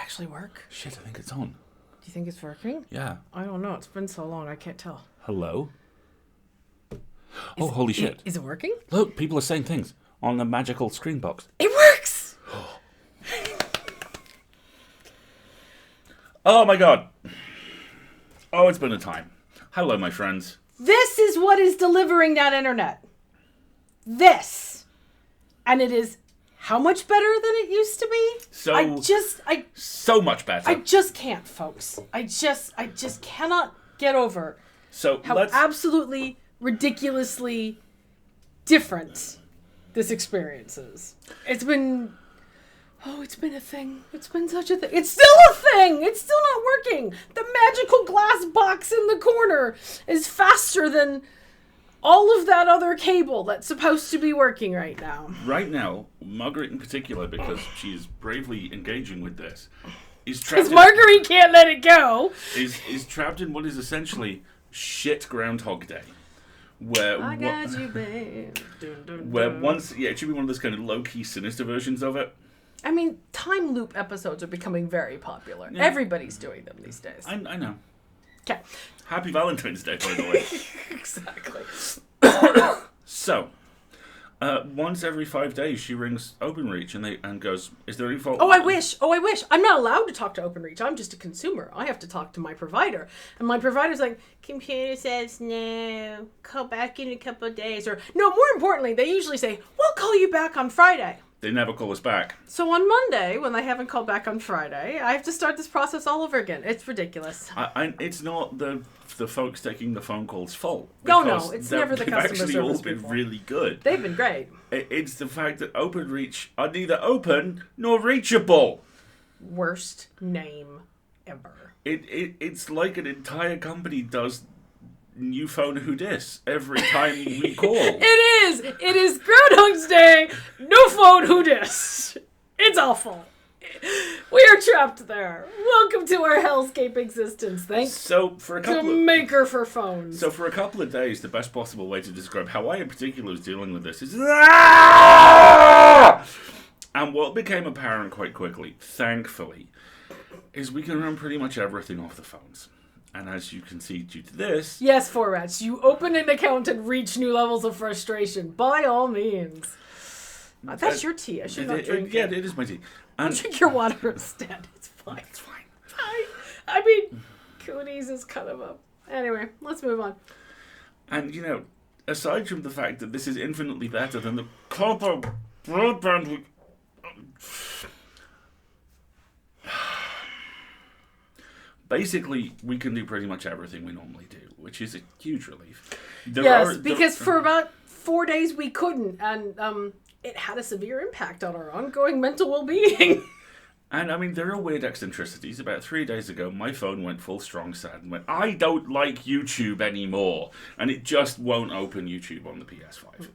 actually work? Shit, I think it's on. Do you think it's working? Yeah. I don't know. It's been so long. I can't tell. Hello? Holy shit. Is it working? Look, people are saying things on the magical screen box. It works! Oh my god. Oh, it's been a time. Hello, my friends. This is what is delivering that internet. This. And it is how much better than it used to be? So much better. I just can't, folks. I just cannot get over how absolutely ridiculously different this experience is. It's been a thing. It's been such a thing. It's still a thing. It's still not working. The magical glass box in the corner is faster than all of that other cable that's supposed to be working right now. Right now, Marguerite in particular, because she is bravely engaging with this, is trapped. Because Marguerite can't let it go. Is trapped in what is essentially shit Groundhog Day. Where I got you, babe. Dun, dun, where dun. it should be one of those kind of low-key sinister versions of it. I mean, time loop episodes are becoming very popular. Yeah. Everybody's doing them these days. I know. Okay. Happy Valentine's Day, by the way. Exactly. So, once every 5 days, she rings OpenReach and goes, "Is there any fault?" Oh, I wish. I'm not allowed to talk to OpenReach. I'm just a consumer. I have to talk to my provider. And my provider's like, computer says no. Call back in a couple of days. Or, no, more importantly, they usually say, we'll call you back on Friday. They never call us back. So on Monday, when they haven't called back on Friday, I have to start this process all over again. It's ridiculous. It's not the folks taking the phone calls' fault. No, it's never the customer service They've actually all been people. really good. They've been great. It's the fact that OpenReach are neither open nor reachable. Worst name ever. It's like an entire company does new phone who dis every time we call. It is Groundhog's Day, no phone who dis. It's awful. We are trapped there. Welcome to our hellscape existence. Thanks to Maker for phones. So for a couple of days, the best possible way to describe how I in particular was dealing with this is and what became apparent quite quickly, thankfully, is we can run pretty much everything off the phones. And as you can see, due to this... Yes, 4Rats, you open an account and reach new levels of frustration. By all means. That's your tea. I should not drink it. Yeah, it is my tea. I'll drink your water instead. It's fine. It's fine. I mean, cooties is kind of a... Anyway, let's move on. And, aside from the fact that this is infinitely better than the copper broadband... Basically, we can do pretty much everything we normally do, which is a huge relief. Because for about 4 days we couldn't, and it had a severe impact on our ongoing mental well-being. And, I mean, there are weird eccentricities. About 3 days ago, my phone went full strong sad and went, I don't like YouTube anymore. And it just won't open YouTube on the PS5.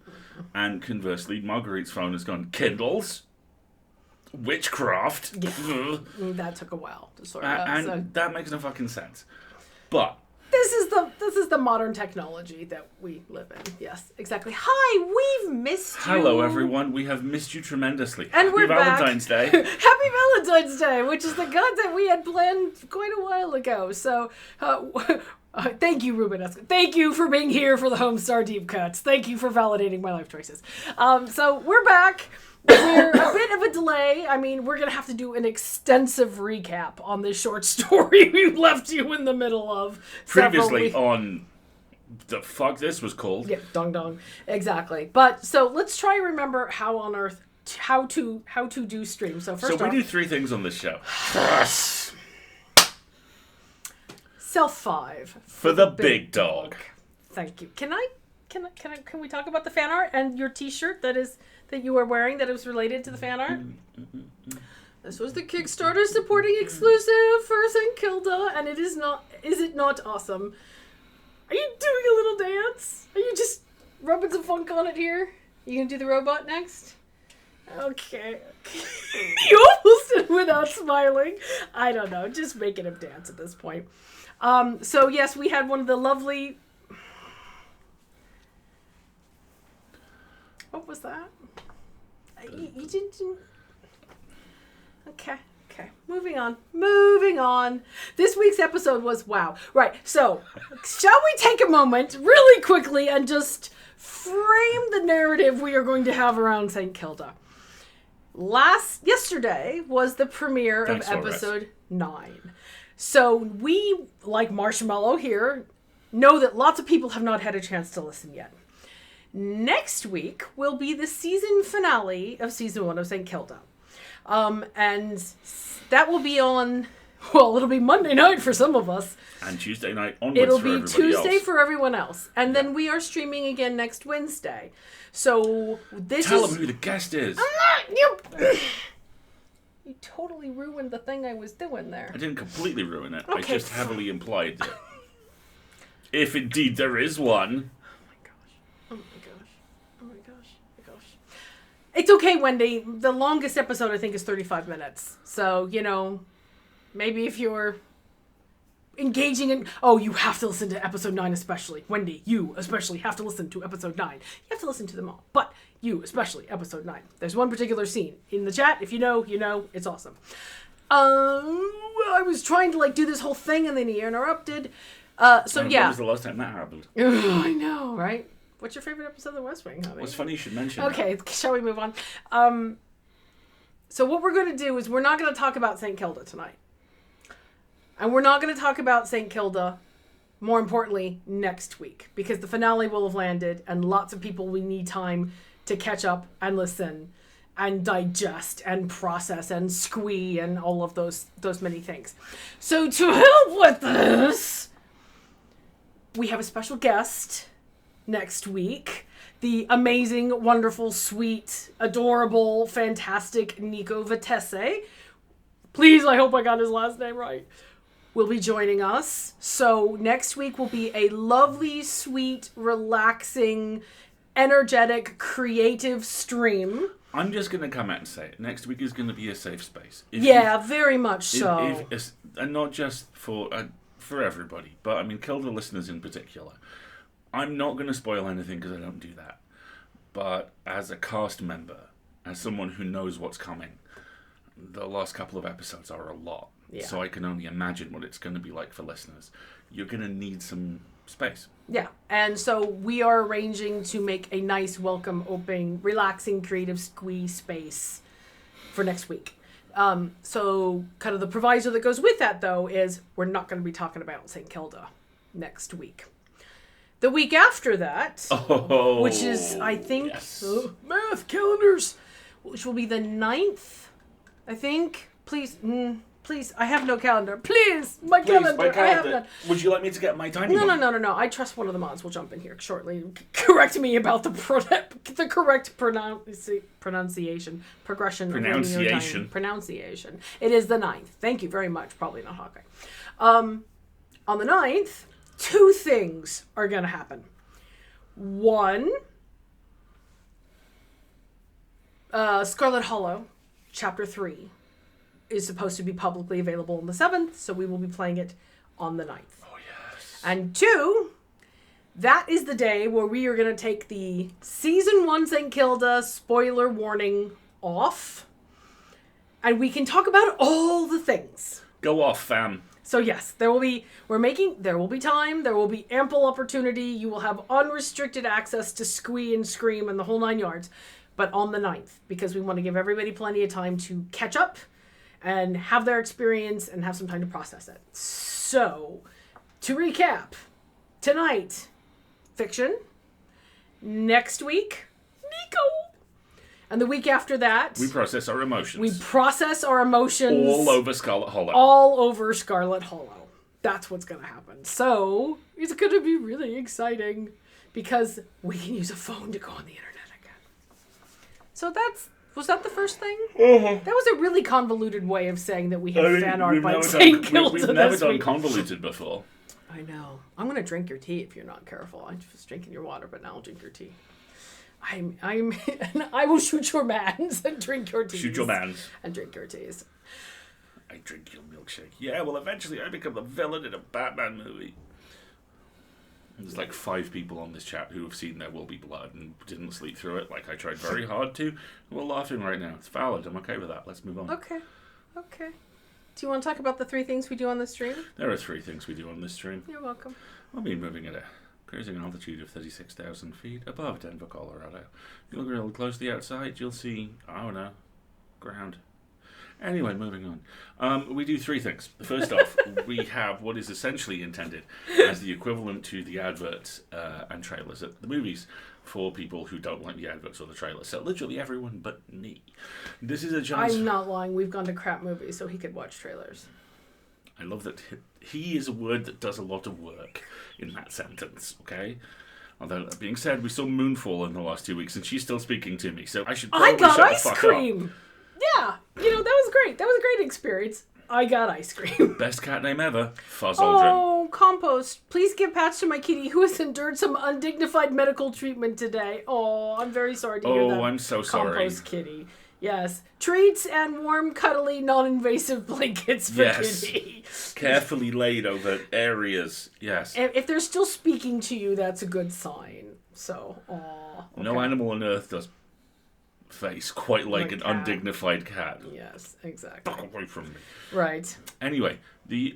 And conversely, Marguerite's phone has gone, Kindles? Witchcraft? Yeah. That took a while to sort out. And that makes no fucking sense. But... This is the modern technology that we live in. Yes, exactly. Hi, we've missed you. Hello, everyone. We have missed you tremendously. And Happy Valentine's Day. Happy Valentine's Day, which is the god that we had planned quite a while ago. So, thank you, Ruben. Thank you for being here for the Homestar Deep Cuts. Thank you for validating my life choices. So, we're back. We're a bit of a delay. I mean, we're going to have to do an extensive recap on this short story we left you in the middle of. Previously on the fuck this was called. Yeah, dong dong. Exactly. But, so let's try and remember how on earth, how to do stream. So first we do 3 things on this show. Self 5. For the big dog. Thank you. Can we talk about the fan art and your t-shirt that you were wearing that was related to the fan art? This was the Kickstarter supporting exclusive for St. Kilda, and is it not awesome? Are you doing a little dance? Are you just rubbing some funk on it here? You gonna do the robot next? Okay. You almost did without smiling. I don't know, just making him dance at this point. So yes, we had one of the lovely... What was that? You didn't... Okay. Okay, moving on. Moving on. This week's episode was wow. Right, so shall we take a moment really quickly and just frame the narrative we are going to have around St. Kilda? Yesterday was the premiere of episode 9. So we, like Marshmallow here, know that lots of people have not had a chance to listen yet. Next week will be the season finale of season 1 of St. Kilda. And that will be on, well, it'll be Monday night for some of us. And Tuesday night onwards it'll for be everybody Tuesday else. for everyone else. And then we are streaming again next Wednesday. So this Tell is... them who the guest is. I'm not... You totally ruined the thing I was doing there. I didn't completely ruin it. Okay, I just heavily implied it. If indeed there is one. Oh my gosh. It's okay, Wendy. The longest episode, I think, is 35 minutes. So, maybe if you're engaging in... Oh, you have to listen to episode 9 especially. Wendy, you especially have to listen to episode 9. You have to listen to them all. But you especially, episode 9. There's one particular scene. In the chat, if you know, you know. It's awesome. I was trying to, do this whole thing, and then he interrupted. When was the last time that happened? I know, right? What's your favorite episode of The West Wing, honey? Well, it's funny you should mention Okay, shall we move on? So what we're going to do is we're not going to talk about St. Kilda tonight. And we're not going to talk about St. Kilda, more importantly, next week. Because the finale will have landed and lots of people will need time to catch up and listen and digest and process and squee and all of those many things. So to help with this, we have a special guest next week. The amazing, wonderful, sweet, adorable, fantastic Nico Vitesse. Please, I hope I got his last name right. Will be joining us. So next week will be a lovely, sweet, relaxing, energetic, creative stream. I'm just going to come out and say it. Next week is going to be a safe space. Very much so. And not just for everybody, but I mean, Kilda listeners in particular. I'm not going to spoil anything because I don't do that. But as a cast member, as someone who knows what's coming, the last couple of episodes are a lot. Yeah. So I can only imagine what it's going to be like for listeners. You're going to need some space. Yeah. And so we are arranging to make a nice, welcome, open, relaxing, creative squee space for next week. So kind of the proviso that goes with that, though, is we're not going to be talking about St. Kilda next week. The week after that, which is, I think, math calendars, which will be the 9th, I think. Please, I have no calendar. Please, my calendar. I have none. Would you like me to get my tiny one? No. I trust one of the mods will jump in here shortly and correct me about the correct pronunciation. Pronunciation. It is the 9th. Thank you very much. Probably not Hawkeye. On the 9th, 2 things are going to happen. One, Scarlet Hollow, Chapter 3, is supposed to be publicly available on the 7th, so we will be playing it on the 9th. Oh, yes. And 2, that is the day where we are going to take the Season 1 St. Kilda spoiler warning off, and we can talk about all the things. Go off, fam. So yes, there will be time, there will be ample opportunity, you will have unrestricted access to squee and scream and the whole 9 yards, but on the 9th, because we want to give everybody plenty of time to catch up and have their experience and have some time to process it. So, to recap, tonight, fiction. Next week, Nico. And the week after that, we process our emotions. All over Scarlet Hollow. That's what's going to happen. So, it's going to be really exciting because we can use a phone to go on the internet again. So was that the first thing? That was a really convoluted way of saying that we have fan art by St. Kilda. We've never done convoluted before. I know. I'm going to drink your tea if you're not careful. I'm just drinking your water, but now I'll drink your tea. I will shoot your mans and drink your teas. Shoot your mans. And drink your teas. I drink your milkshake. Yeah, well, eventually I become the villain in a Batman movie. There's like 5 people on this chat who have seen There Will Be Blood and didn't sleep through it like I tried very hard to. We're laughing right now. It's valid. I'm okay with that. Let's move on. Okay. Do you want to talk about the 3 things we do on the stream? There are 3 things we do on this stream. You're welcome. We'll be moving at a cruising altitude of 36,000 feet above Denver, Colorado. If you look real closely outside, you'll see, I don't know, ground. Anyway, moving on. We do 3 things. First off, we have what is essentially intended as the equivalent to the adverts and trailers at the movies for people who don't like the adverts or the trailers. So literally everyone but me. This is a chance. I'm not lying. We've gone to crap movies, so he could watch trailers. I love that he is a word that does a lot of work in that sentence, okay? Although, that being said, we saw Moonfall in the last 2 weeks, and she's still speaking to me, so I should probably I got shut ice the fuck cream! up. Yeah, that was great. That was a great experience. I got ice cream. Best cat name ever, Fuzz Aldrin. Oh, Compost. Please give pats to my kitty who has endured some undignified medical treatment today. Oh, I'm very sorry to hear that. Oh, I'm so sorry. Compost kitty. Yes. Treats and warm, cuddly, non-invasive blankets for kitty. Carefully laid over areas. Yes. If they're still speaking to you, that's a good sign. So, okay. No animal on earth does face quite like an cat. Undignified cat. Yes, exactly. Fuck away from me. Right. Anyway,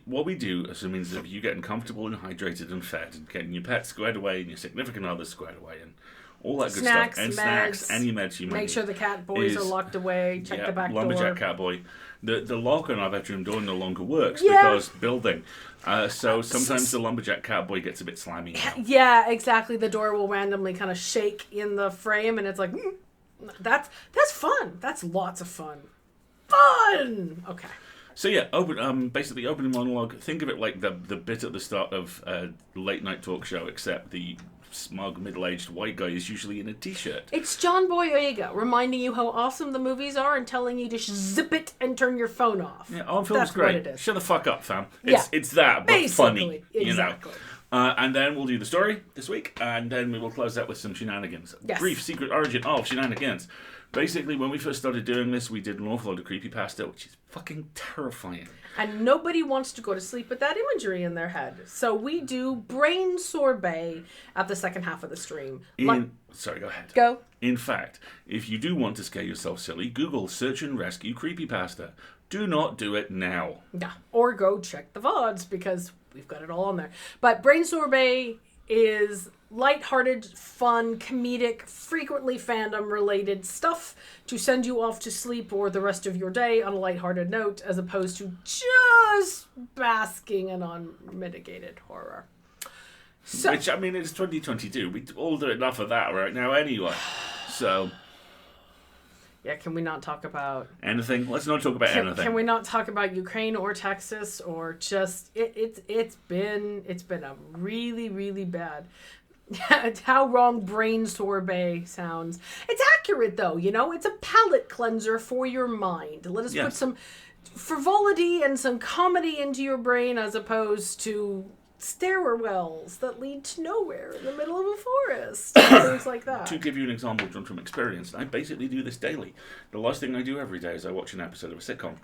what we do, assuming that you getting comfortable and hydrated and fed, and getting your pets squared away and your significant others squared away, and all that good stuff, and snacks, any meds you might make sure the cat boys are locked away. Check the back door. Lumberjack cat boy. The lock on our bedroom door no longer works because building. So sometimes the lumberjack cat boy gets a bit slimy now. Yeah, exactly. The door will randomly kind of shake in the frame, and it's like, that's fun. That's lots of fun. Fun. Okay. So yeah, basically opening monologue. Think of it like the bit at the start of a late night talk show, except the smug middle-aged white guy is usually in a t-shirt. It's John Boyega reminding you how awesome the movies are and telling you to zip it and turn your phone off. Yeah, our film's great. What it is. Shut the fuck up, fam. It's that, but basically, funny. Exactly. And then we'll do the story this week, and then we will close out with some shenanigans. Yes. Brief secret origin of shenanigans. Basically, when we first started doing this, we did an awful lot of creepypasta, which is fucking terrifying. And nobody wants to go to sleep with that imagery in their head. So we do brain sorbet at the second half of the stream. Sorry, go ahead. Go. In fact, if you do want to scare yourself silly, Google search and rescue creepypasta. Do not do it now. Yeah. Or go check the VODs because we've got it all on there. But brain sorbet is lighthearted, fun, comedic, frequently fandom-related stuff to send you off to sleep or the rest of your day on a lighthearted note, as opposed to just basking in unmitigated horror. So, Which, I mean, it's 2022. We all do enough of that right now anyway. So... yeah, can we not talk about... anything? Let's not talk about anything. Can we not talk about Ukraine or Texas or just... It's been a really, really bad... how wrong brain sorbet sounds. It's accurate, though, It's a palate cleanser for your mind. Let us put some frivolity and some comedy into your brain as opposed to stairwells that lead to nowhere in the middle of a forest. Things like that. To give you an example drawn from experience, I basically do this daily. The last thing I do every day is I watch an episode of a sitcom.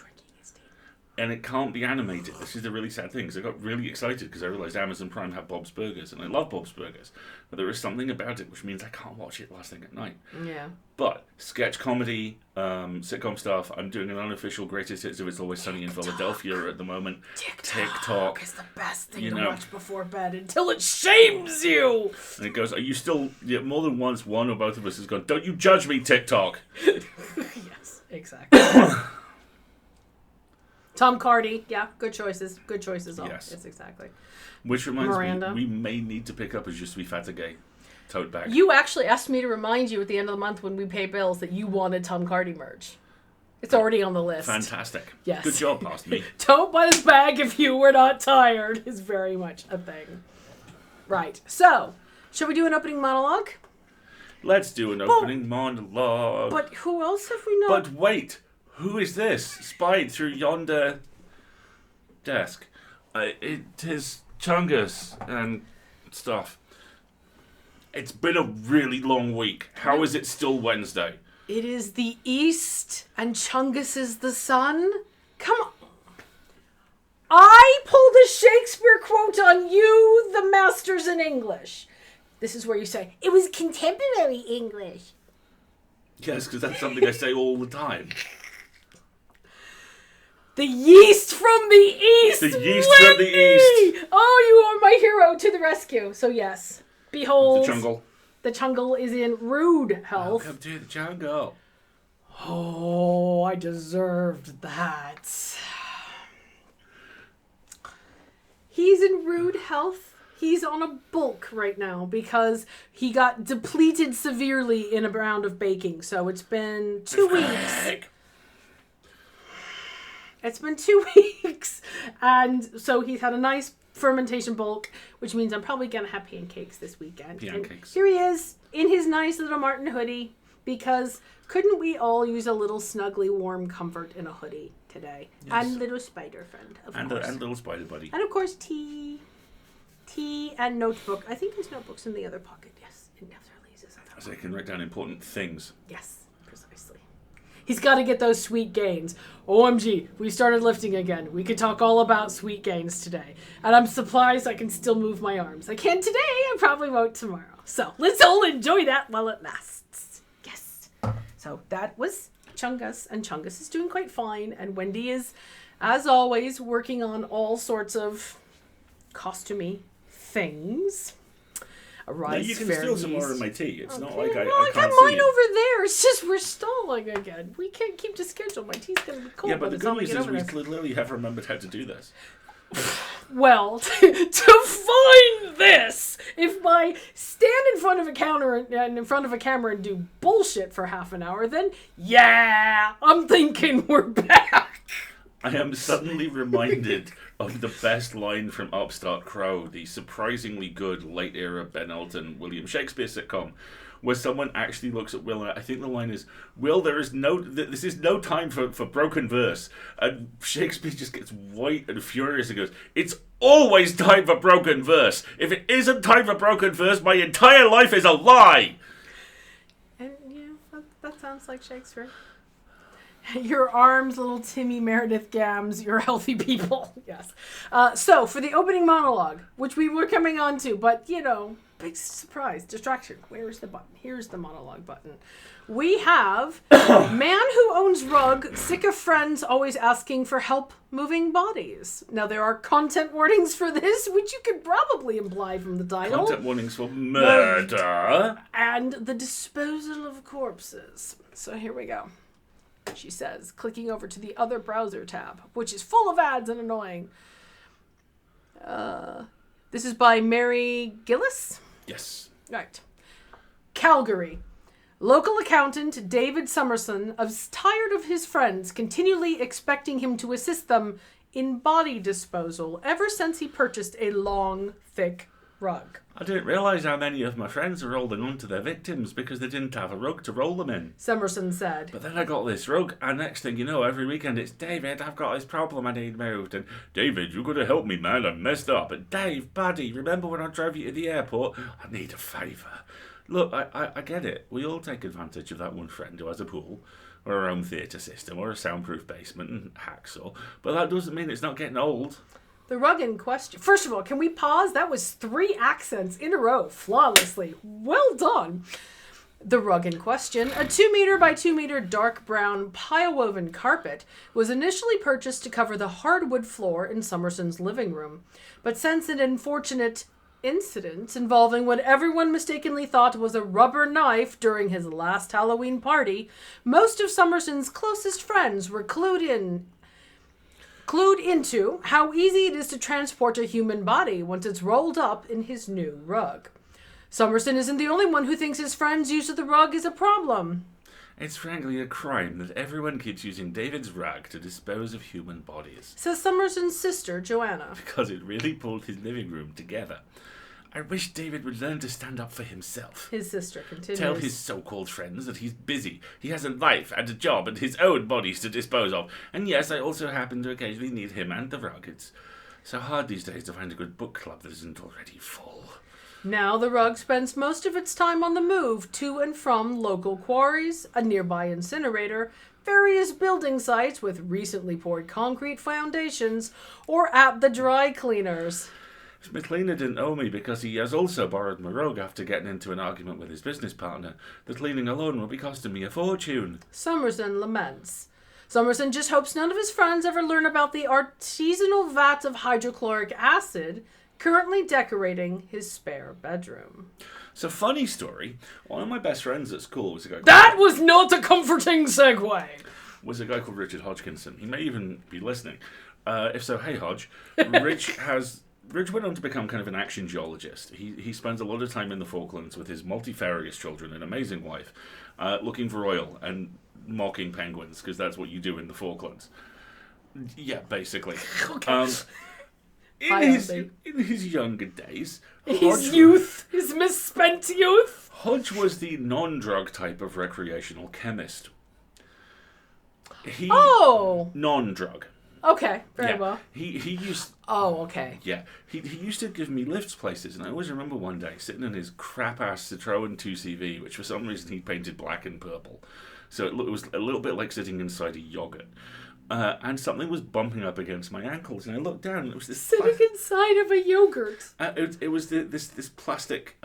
And it can't be animated. This is the really sad thing, because I got really excited because I realised Amazon Prime had Bob's Burgers, and I love Bob's Burgers. But there is something about it which means I can't watch it last thing at night. Yeah. But sketch comedy, sitcom stuff, I'm doing an unofficial greatest hits of It's Always Sunny in Philadelphia at the moment. TikTok is the best thing to watch before bed until it shames you. And it goes, are you still, more than once, one or both of us has gone, don't you judge me, TikTok. Yes, exactly. Tom Cardy, good choices. Good choices. Yes, exactly. Which reminds Miranda. me, we may need to pick up a Just Be Fat Gay tote bag. You actually asked me to remind you at the end of the month when we pay bills that you wanted Tom Cardy merch. It's already on the list. Fantastic. Yes. Good job, past me. Don't butt his bag if you were not tired is very much a thing. Right. So, shall we do an opening monologue? Let's do an opening monologue. But who else have we not? But wait. Who is this spied through yonder desk? It is Chungus and stuff. It's been a really long week. How is it still Wednesday? It is the East and Chungus is the sun? Come on. I pulled a Shakespeare quote on you, the masters in English. This is where you say, it was contemporary English. Yes, because that's something I say all the time. The yeast from the east! The yeast from the east! Oh, you are my hero to the rescue. So yes, behold... The jungle. The jungle is in rude health. Welcome to the jungle. Oh, I deserved that. He's in rude health. He's on a bulk right now because he got depleted severely in a round of baking. So it's been 2 weeks. It's been 2 weeks. And so he's had a nice fermentation bulk, which means I'm probably going to have pancakes this weekend. Pancakes. Here he is in his nice little Martin hoodie because couldn't we all use a little snuggly warm comfort in a hoodie today? Yes. And little spider friend, of course. And little spider buddy. And of course tea and notebook. I think his notebook's in the other pocket. Yes, in Lisa's other pocket. So I can write down important things. Yes, precisely. He's got to get those sweet gains. OMG, we started lifting again. We could talk all about sweet gains today. And I'm surprised I can still move my arms. I can today, I probably won't tomorrow. So let's all enjoy that while it lasts. Yes. So that was Chungus, and Chungus is doing quite fine. And Wendy is, as always, working on all sorts of costumey things. Now you can steal some more of my tea. It's not like I got can't mine see you. over there. It's just we're stalling again. We can't keep to schedule. My tea's going to be cold. Yeah, but the good news is we there. clearly have remembered how to do this. Well, to find this, if I stand in front of a counter and in front of a camera and do bullshit for half an hour, then yeah, I'm thinking we're back. I am suddenly reminded of the best line from Upstart Crow, the surprisingly good late-era Ben Elton William Shakespeare sitcom, where someone actually looks at Will, and I think the line is, Will, this is no time for broken verse. And Shakespeare just gets white and furious and goes, it's always time for broken verse. If it isn't time for broken verse, my entire life is a lie. And yeah, that sounds like Shakespeare. Your arms, little Timmy Meredith Gams, you're healthy people. Yes. So, for the opening monologue, which we were coming on to, but, big surprise, distraction. Where's the button? Here's the monologue button. We have man who owns rug, sick of friends always asking for help moving bodies. Now, there are content warnings for this, which you could probably imply from the title. Content warnings for murder. And the disposal of corpses. So, here we go. She says, clicking over to the other browser tab, which is full of ads and annoying. This is by Mary Gillis? Yes. Right. Calgary. Local accountant David Summerson is tired of his friends continually expecting him to assist them in body disposal ever since he purchased a long, thick rug. I didn't realise how many of my friends were holding on to their victims because they didn't have a rug to roll them in. Summerson said. But then I got this rug, and next thing you know, every weekend it's, David, I've got this problem I need moved. And, David, you got to help me, man, I'm messed up. And, Dave, buddy, remember when I drove you to the airport? I need a favour. Look, I get it. We all take advantage of that one friend who has a pool, or our own theatre system, or a soundproof basement and hacksaw. But that doesn't mean it's not getting old. The rug in question. First of all, can we pause? That was 3 accents in a row, flawlessly. Well done. The rug in question, a 2 meter by 2 meter dark brown pile-woven carpet, was initially purchased to cover the hardwood floor in Summerson's living room. But since an unfortunate incident involving what everyone mistakenly thought was a rubber knife during his last Halloween party, most of Summerson's closest friends were clued into how easy it is to transport a human body once it's rolled up in his new rug. Summerson isn't the only one who thinks his friend's use of the rug is a problem. It's frankly a crime that everyone keeps using David's rug to dispose of human bodies. Says Summerson's sister, Joanna. Because it really pulled his living room together. I wish David would learn to stand up for himself. His sister continues. Tell his so-called friends that he's busy. He has a life and a job and his own bodies to dispose of. And yes, I also happen to occasionally need him and the rug. It's so hard these days to find a good book club that isn't already full. Now the rug spends most of its time on the move to and from local quarries, a nearby incinerator, various building sites with recently poured concrete foundations, or at the dry cleaners. My cleaner didn't owe me because he has also borrowed my rug after getting into an argument with his business partner. The cleaning alone will be costing me a fortune. Summerson laments. Summerson just hopes none of his friends ever learn about the artisanal vat of hydrochloric acid currently decorating his spare bedroom. So, funny story. One of my best friends at school was a guy called... That was not a comforting segue. Was a guy called Richard Hodgkinson. He may even be listening. If so, hey Hodge. Rich went on to become kind of an action geologist. He spends a lot of time in the Falklands with his multifarious children, an amazing wife, looking for oil and mocking penguins, because that's what you do in the Falklands. Yeah, basically. Okay. In his younger days... His misspent youth. Hodge was the non-drug type of recreational chemist. Non-drug. Okay, very well. He used... Oh, okay. Yeah. He used to give me lifts places, and I always remember one day sitting in his crap-ass Citroen 2CV, which for some reason he painted black and purple. So it was a little bit like sitting inside a yogurt. And something was bumping up against my ankles, and I looked down, and it was this... Sitting inside of a yogurt. It was this plastic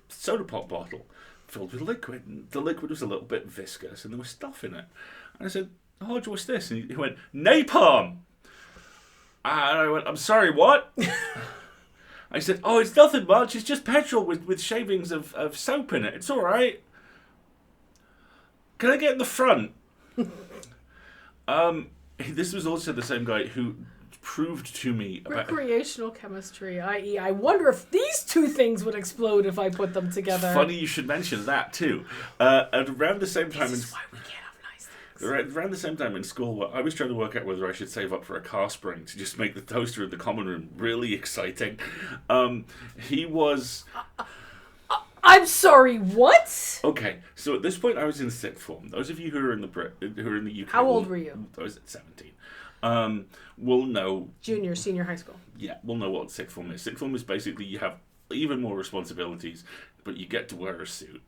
soda pop bottle filled with liquid, and the liquid was a little bit viscous, and there was stuff in it. And I said, Hodge, what's this? And he went, napalm! And I went, I'm sorry, what? I said, oh, it's nothing much, it's just petrol with shavings of soap in it, it's alright. Can I get in the front? This was also the same guy who proved to me about... Recreational chemistry, i.e. I wonder if these two things would explode if I put them together. It's funny you should mention that, too. And around the same time... This is why we can't have nice things. Around the same time in school, I was trying to work out whether I should save up for a car spring to just make the toaster in the common room really exciting. He was... I'm sorry, what? Okay, so at this point I was in sixth form. Those of you who are in the UK... How old were you? I was at 17. Will know... Senior high school. Yeah, we'll know what sixth form is. Sixth form is basically you have even more responsibilities, but you get to wear a suit.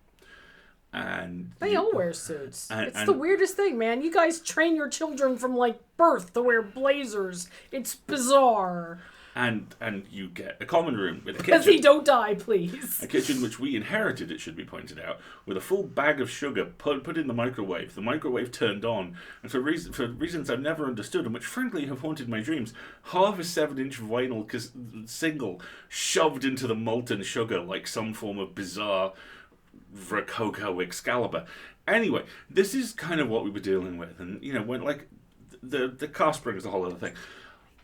And they all wear suits. It's the weirdest thing, man. You guys train your children from, like, birth to wear blazers. It's bizarre. And you get a common room with a kitchen. Because he don't die, please. A kitchen which we inherited, it should be pointed out, with a full bag of sugar put in the microwave. The microwave turned on, and for reasons I've never understood, and which frankly have haunted my dreams, half a 7-inch vinyl single shoved into the molten sugar like some form of bizarre Rococo Excalibur. Anyway, this is kind of what we were dealing with, and when like the car spring is a whole other thing,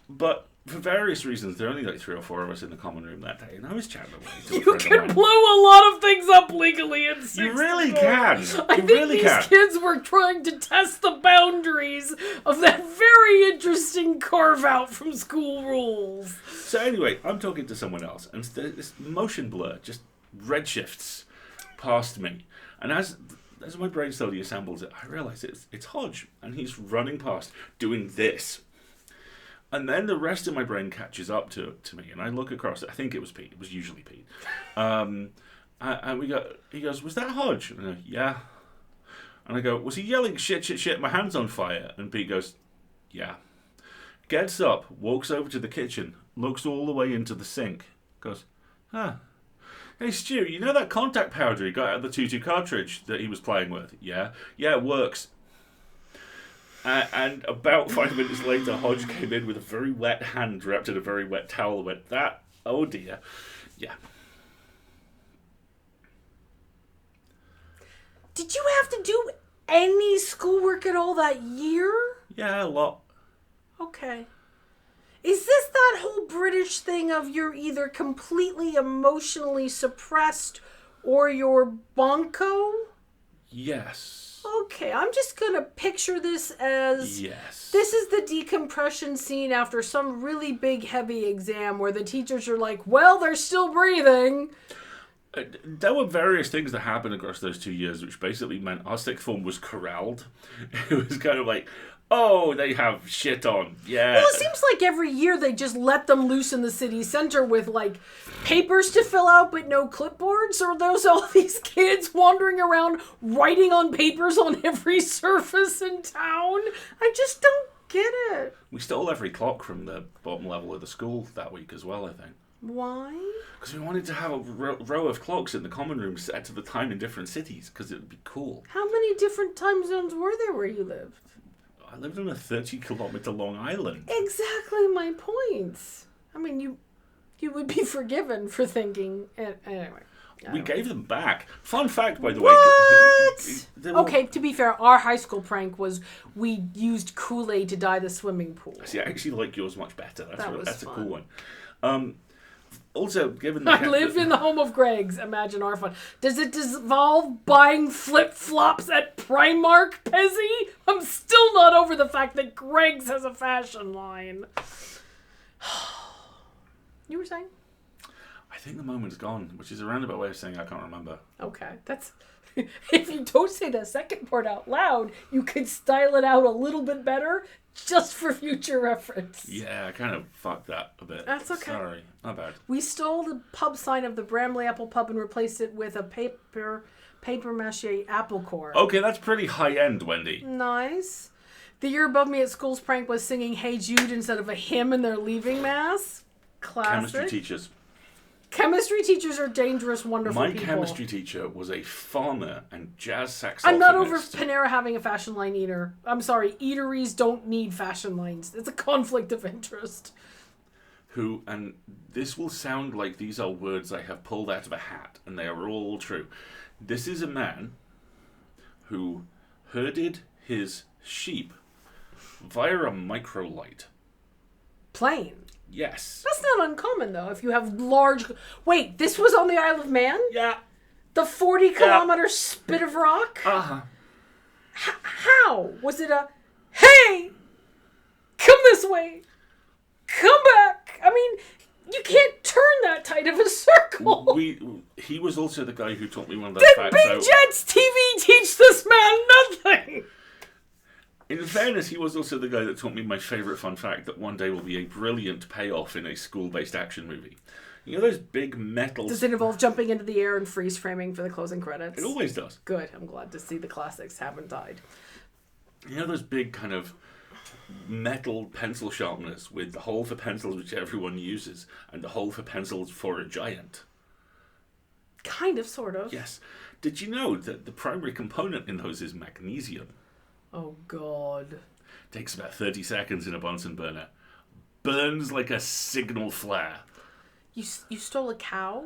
but for various reasons, there are only like 3 or 4 of us in the common room that day, and I was chatting away to a You friend can of mine. blow a lot of things up legally in 6th You really form. can. I think these kids were trying to test the boundaries of that very interesting carve-out from school rules. So anyway, I'm talking to someone else, and this motion blur just redshifts past me, and as my brain slowly assembles it, I realise it's Hodge, and he's running past, doing this. And then the rest of my brain catches up to me, and I look across. I think it was Pete. It was usually Pete. And he goes, was that Hodge? And I go, yeah. And I go, was he yelling, shit, shit, shit, my hand's on fire? And Pete goes, yeah. Gets up, walks over to the kitchen, looks all the way into the sink, goes, hey, Stu, you know that contact powder he got out of the 2-2 cartridge that he was playing with? Yeah, it works. And about 5 minutes later, Hodge came in with a very wet hand wrapped in a very wet towel and went, oh dear. Yeah. Did you have to do any schoolwork at all that year? Yeah, a lot. Okay. Is this that whole British thing of you're either completely emotionally suppressed or you're bonko? Yes. Okay, I'm just going to picture this as... Yes. This is the decompression scene after some really big, heavy exam where the teachers are like, well, they're still breathing. There were various things that happened across those 2 years, which basically meant our sixth form was corralled. It was kind of like, oh, they have shit on. Yeah. Well, it seems like every year they just let them loose in the city center with, like, papers to fill out but no clipboards? Or there's all these kids wandering around writing on papers on every surface in town? I just don't get it. We stole every clock from the bottom level of the school that week as well, I think. Why? Because we wanted to have a row of clocks in the common room set to the time in different cities, because it would be cool. How many different time zones were there where you lived? I lived on a 30-kilometer long island. Exactly my point. I mean, you would be forgiven for thinking... Anyway. We gave them back. Fun fact, by the What? way. Okay, to be fair, our high school prank was we used Kool-Aid to dye the swimming pool. See, I actually like yours much better. That's a cool one. Also, given the... I lived in the home of Greg's. Imagine our fun. Does it involve buying flip-flops at Primark, Pezzy? I'm still not over the fact that Greg's has a fashion line. You were saying? I think the moment's gone, which is a roundabout way of saying I can't remember. Okay, that's... If you don't say the second part out loud, you could style it out a little bit better just for future reference. Yeah, I kind of fucked that a bit. That's okay. Sorry, not bad. We stole the pub sign of the Bramley Apple Pub and replaced it with a paper mache apple core. Okay, that's pretty high-end, Wendy. Nice. The year above me at school's prank was singing Hey Jude instead of a hymn in their leaving mass. Classic. Chemistry teachers. Chemistry teachers are dangerous, wonderful people. My chemistry teacher was a farmer and jazz saxophonist. I'm not over Panera having a fashion line either. I'm sorry, eateries don't need fashion lines. It's a conflict of interest. Who, and this will sound like these are words I have pulled out of a hat, and they are all true. This is a man who herded his sheep via a microlight. Plane. Yes. That's not uncommon, though, if you have large... Wait, this was on the Isle of Man? Yeah. The 40-kilometer spit of rock? Uh-huh. How? Was it a, hey, come this way, come back? I mean, you can't turn that tight of a circle. He was also the guy who taught me one of those Did facts. Big Jets TV teach this man nothing? In fairness, he was also the guy that taught me my favourite fun fact that one day will be a brilliant payoff in a school-based action movie. You know those big metal... Does it involve jumping into the air and freeze framing for the closing credits? It always does. Good. I'm glad to see the classics haven't died. You know those big kind of metal pencil sharpeners with the hole for pencils which everyone uses and the hole for pencils for a giant? Kind of, sort of. Yes. Did you know that the primary component in those is magnesium? Oh, God. Takes about 30 seconds in a Bunsen burner. Burns like a signal flare. You stole a cow?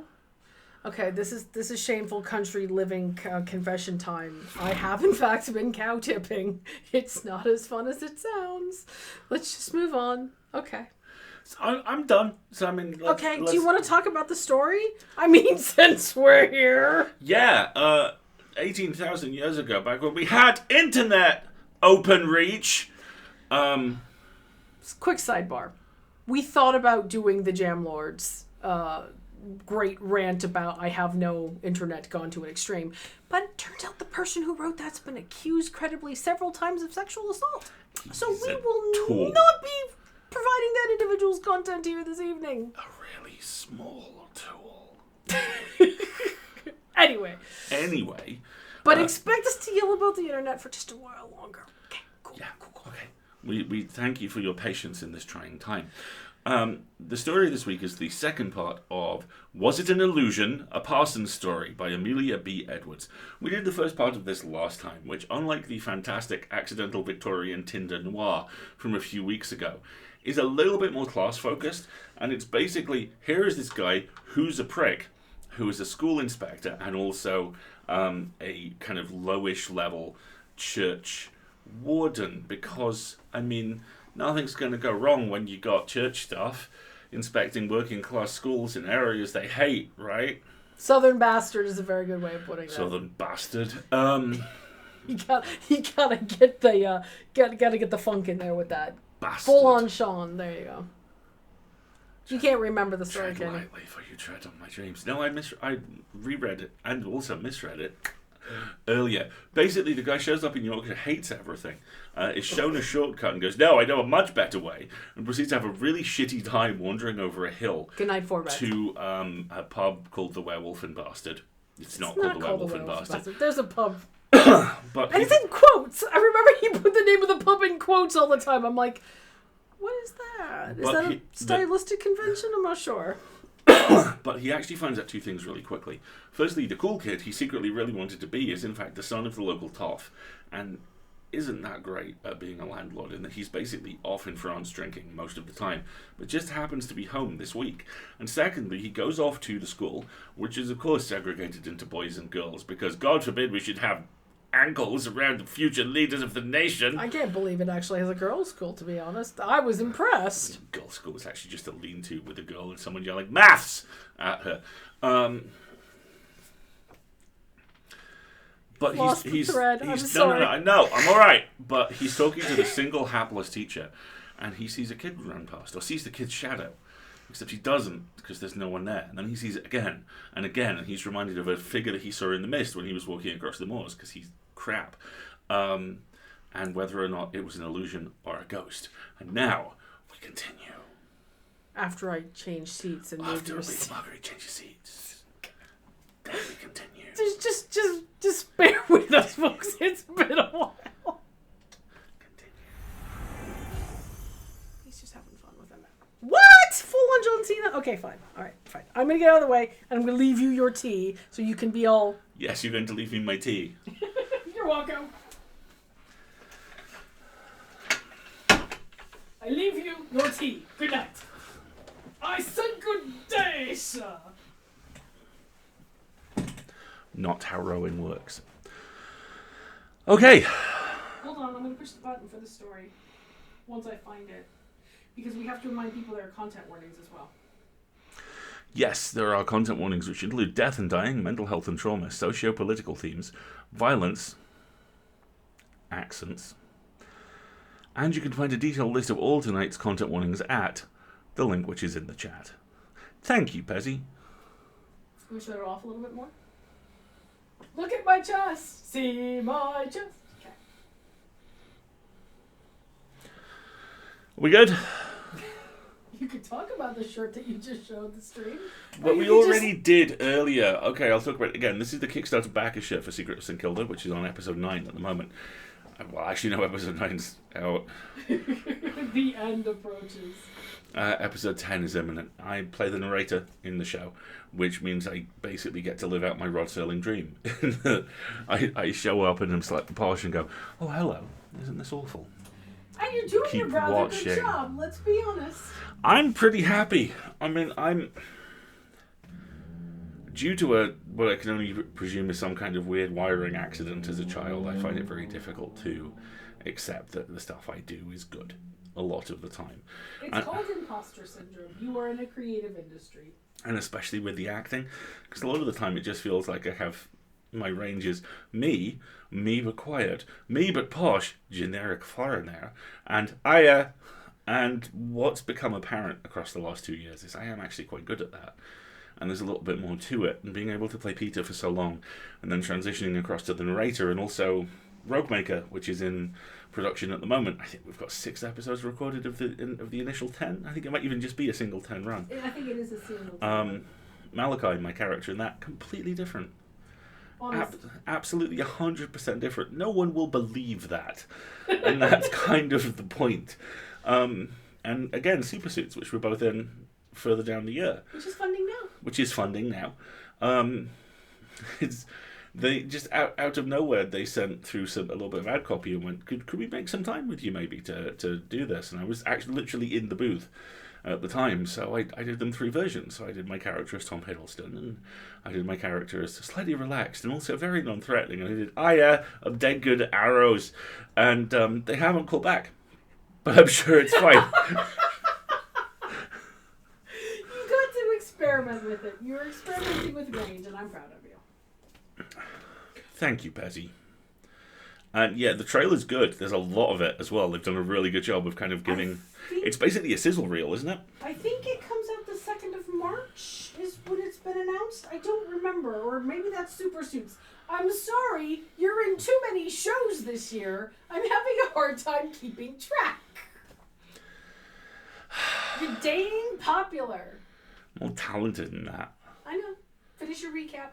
Okay, this is shameful country living confession time. I have in fact been cow tipping. It's not as fun as it sounds. Let's just move on. Okay. So I'm done. So I mean, do you want to talk about the story? I mean, since we're here. Yeah. 18,000 years ago, back when we had internet open reach. Quick sidebar. We thought about doing the Jam Lords great rant about I have no internet gone to an extreme. But it turns out the person who wrote that's been accused credibly several times of sexual assault. So we will not be providing that individual's content here this evening. A really small tool. Anyway. But expect us to yell about the internet for just a while longer. Okay, cool. Yeah, cool. Okay. We thank you for your patience in this trying time. The story this week is the second part of Was It an Illusion? A Parson'S Story by Amelia B Edwards. We did the first part of this last time, which, unlike the fantastic Accidental Victorian Tinder Noir from a few weeks ago, is a little bit more class-focused, and it's basically, here is this guy who's a prick, who is a school inspector and also a kind of lowish level church warden, because, I mean, nothing's going to go wrong when you got church staff inspecting working class schools in areas they hate, right? Southern bastard is a very good way of putting that. Southern bastard. You gotta get the gotta get the funk in there with that. Bastard. Full on Sean. There you go. You can't remember the story, Tread can you? lightly, for you tread on my dreams. No, I reread it and also misread it earlier. Basically, the guy shows up in Yorkshire, hates everything, is shown a shortcut and goes, no, I know a much better way, and proceeds to have a really shitty time wandering over a hill. Good night, Forbes. To a pub called the Werewolf and Bastard. It's not called the Werewolf and Bastard. There's a pub. But and it's in quotes. I remember he put the name of the pub in quotes all the time. I'm like, what is that? Is that a stylistic convention? I'm not sure. But he actually finds out two things really quickly. Firstly, the cool kid he secretly really wanted to be is in fact the son of the local toff. And isn't that great at being a landlord, in that he's basically off in France drinking most of the time, but just happens to be home this week. And secondly, he goes off to the school, which is of course segregated into boys and girls, because God forbid we should have ankles around the future leaders of the nation. I can't believe it actually has a girls' school, to be honest. I was impressed. Girls' school is actually just a lean-to with a girl and someone yelling maths at her. But Lost the thread. I'm sorry. No, I know, I'm all right. But he's talking to the single hapless teacher, and he sees a kid run past, or sees the kid's shadow, except he doesn't because there's no one there. And then he sees it again and again, and he's reminded of a figure that he saw in the mist when he was walking across the moors, because he's crap, and whether or not it was an illusion or a ghost. And now we continue. After I change seats and move your seat. Marguerite changes seats. Then we continue. Just bear with us, folks. It's been a while. Continue. He's just having fun with him. What? Full on John Cena? Okay, fine. All right, fine. I'm gonna get out of the way, and I'm gonna leave you your tea so you can be all. Yes, you're going to leave me my tea. You're welcome. I leave you your tea. Good night. I said good day, sir. Not how rowing works. Okay. Hold on, I'm going to push the button for the story once I find it. Because we have to remind people there are content warnings as well. Yes, there are content warnings which include death and dying, mental health and trauma, socio-political themes, violence, accents. And you can find a detailed list of all tonight's content warnings at the link which is in the chat. Thank you, Pezzy. Can we show it off a little bit more? Look at my chest. See my chest. Okay. We good? You could talk about the shirt that you just showed the stream. But we already did earlier. Okay, I'll talk about it again. This is the Kickstarter backer shirt for Secret of St. Kilda, which is on episode 9 at the moment. Well, actually, no, episode 9's out. The end approaches. Episode 10 is imminent. I play the narrator in the show, which means I basically get to live out my Rod Serling dream. I show up and I'm like Posh and go, oh, hello, isn't this awful? And you're doing Keep a rather watching. good job, let's be honest. I'm pretty happy. I mean, I'm... Due to what I can only presume is some kind of weird wiring accident as a child, I find it very difficult to accept that the stuff I do is good a lot of the time. It's called imposter syndrome. You are in a creative industry. And especially with the acting, because a lot of the time it just feels like I have my range is me but quiet, me but posh, generic foreigner, and and what's become apparent across the last 2 years is I am actually quite good at that. And there's a little bit more to it, and being able to play Peter for so long, and then transitioning across to the narrator, and also Rogue Maker, which is in production at the moment. I think we've got 6 episodes recorded of the initial 10. I think it might even just be a single 10 run. I think it is a single 10. Malachi, my character in that, completely different. Absolutely 100% different. No one will believe that, and that's kind of the point. And again, Super Suits, which we're both in further down the year, which is funding now. It's they just out of nowhere they sent through a little bit of ad copy and went, could we make some time with you maybe to do this? And I was actually literally in the booth at the time, so I did them 3 versions. So I did my character as Tom Hiddleston, and I did my character as slightly relaxed and also very non-threatening, and I did I'm dead good at arrows, and they haven't called back, but I'm sure it's fine. Experiment with it. You're experimenting with range, and I'm proud of you. Thank you, Pezzy. And yeah, the trailer's good. There's a lot of it as well. They've done a really good job of kind of giving... It's basically a sizzle reel, isn't it? I think it comes out the 2nd of March is when it's been announced. I don't remember. Or maybe that's Super Suits. I'm sorry. You're in too many shows this year. I'm having a hard time keeping track. You're dating popular. More talented than that. I know. Finish your recap.